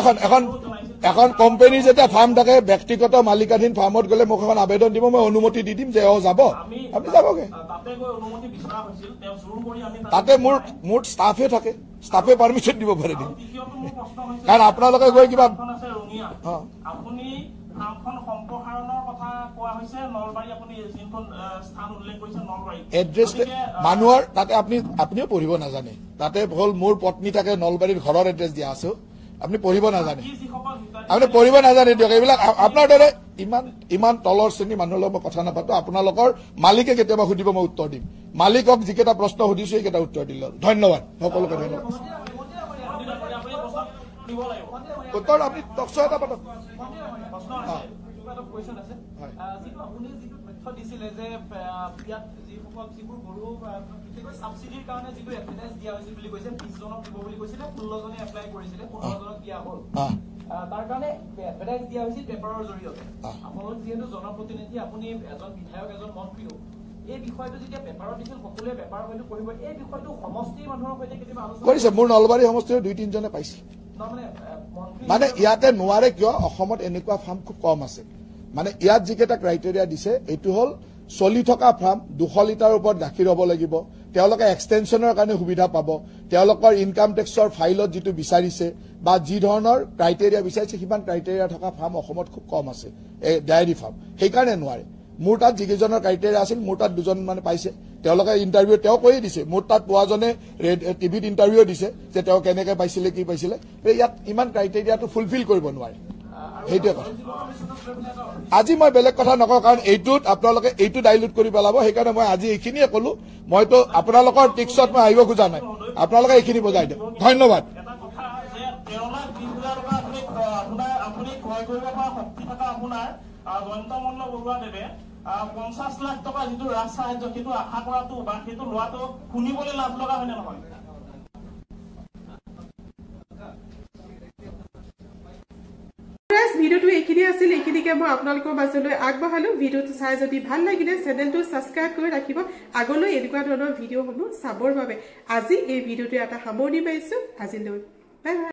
এখন কোম্পানীৰ যেতিয়া ফাৰ্ম থাকে, ব্যক্তিগত মালিকাধীন ফাৰ্মত গ'লে মোক এখন আবেদন দিব, মই অনুমতি দি দিম যে যাব, আপুনি যাবগে। তাতে মোৰ ষ্টাফে থাকে, ষ্টাফে পাৰ্মিশ্যন দিব পাৰে নেকি? কাৰণ আপোনালোকে গৈ কিবা এড্ৰেছ মানুহৰ তাতে আপুনিও পঢ়িব নাজানে, তাতে হ'ল মোৰ পত্নী থাকে নলবাৰীৰ ঘৰৰ এড্ৰেছ দিয়া আছে, আপুনি পঢ়িব নাজানে, দিয়ক। এইবিলাক আপোনাৰ দৰে ইমান তলৰ শ্ৰেণীৰ মানুহৰ লগত মই কথা নাপাতো। আপোনালোকৰ মালিকে কেতিয়াবা সুধিব, মই উত্তৰ দিম। মালিকক যিকেইটা প্ৰশ্ন সুধিছো সেইকেইটা উত্তৰ দিলে। ধন্যবাদ সকলোকে, ধন্যবাদ। উত্তৰ আপুনি টকশ্ব' এটা পাতক। দিছিলে যে ইয়াত যিবোৰ গৰু চাবচিডিৰ কাৰণে যিটো এডভাৰটাইজ দিয়া হৈছিল বুলি কৈছে, 20জনক দিব বুলি কৈছিলে, 16জনে এপ্লাই কৰিছিলে, 15জনক দিয়া হ'ল। তাৰ কাৰণে এডভাৰটাইজ দিয়া হৈছিল পেপাৰৰ জৰিয়তে। আপোনালোক যিহেতু জনপ্ৰতিনিধি, আপুনি এজন বিধায়ক, এজন মন্ত্ৰীও, এই বিষয়টো যেতিয়া পেপাৰত দিছিল সকলোৱে পেপাৰ হয়তো পঢ়িব, এই বিষয়টো সমষ্টিৰ মানুহৰ সৈতে কেতিয়াবা আলোচনা কৰিছে? মোৰ নলবাৰী সমষ্টিৰ 2-3জনে পাইছে। মানে ইয়াতে নোৱাৰে কিয়? অসমত এনেকুৱা ফাৰ্ম খুব কম আছে। মানে ইয়াত যিকেইটা ক্ৰাইটেৰিয়া দিছে, এইটো হ'ল চলি থকা ফাৰ্ম, 200 লিটাৰৰ ওপৰত গাখীৰ হ'ব লাগিব, তেওঁলোকে এক্সটেনশ্যনৰ কাৰণে সুবিধা পাব, তেওঁলোকৰ ইনকাম টেক্সৰ ফাইলত যিটো বিচাৰিছে বা যি ধৰণৰ ক্ৰাইটেৰিয়া বিচাৰিছে, সিমান ক্ৰাইটেৰিয়া থকা ফাৰ্ম অসমত খুব কম আছে, এই ডায়েৰী ফাৰ্ম। সেইকাৰণে নোৱাৰে। মোৰ তাত যিকেইজনৰ ক্ৰাইটেৰিয়া আছিল, মোৰ তাত 2জন মানে পাইছে। তেওঁলোকে ইণ্টাৰভিউ তেওঁ কৈয়ে দিছে, মোৰ তাত পোৱাজনে টিভিত ইণ্টাৰভিউ দিছে যে তেওঁ কেনেকৈ পাইছিলে, কি পাইছিলে। ইয়াত ইমান ক্ৰাইটেৰিয়াটো ফুলফিল কৰিব নোৱাৰে, সেইটোৱে কথা। আজি মই বেলেগ কথা নকওঁ, কাৰণ এইটোত আপোনালোকে এইটো ডাইলুট কৰি পেলাব, সেইকাৰণে মই আজি এইখিনিয়ে ক'লো। মইতো আপোনালোকৰ টিক্সত মই আহিব খোজা নাই, আপোনালোকে এইখিনি বজাই দিয়ক। ধন্যবাদ। জয়ন্ত মল্ল বৰুৱাদেৱে 50 লাখ টকা যিটো ৰাজ সাহায্য, সেইটো আশা কৰাটো বা সেইটো লোৱাটো শুনিবলৈ লাভ লগা হয়নে নহয়? ভিডিঅ'টো এইখিনি আছিল, এইখিনিকে মই আপোনালোকৰ মাজলৈ আগবঢ়ালো। ভিডিঅ'টো চাই যদি ভাল লাগিলে চেনেলটো ছাবস্ক্ৰাইব কৰি ৰাখিব, আগলৈ এনেকুৱা ধৰণৰ ভিডিঅ'সমূহ চাবৰ বাবে। আজি এই ভিডিঅ'টো এটা সামৰণি মাৰিছো। আজিলৈ বাই বাই।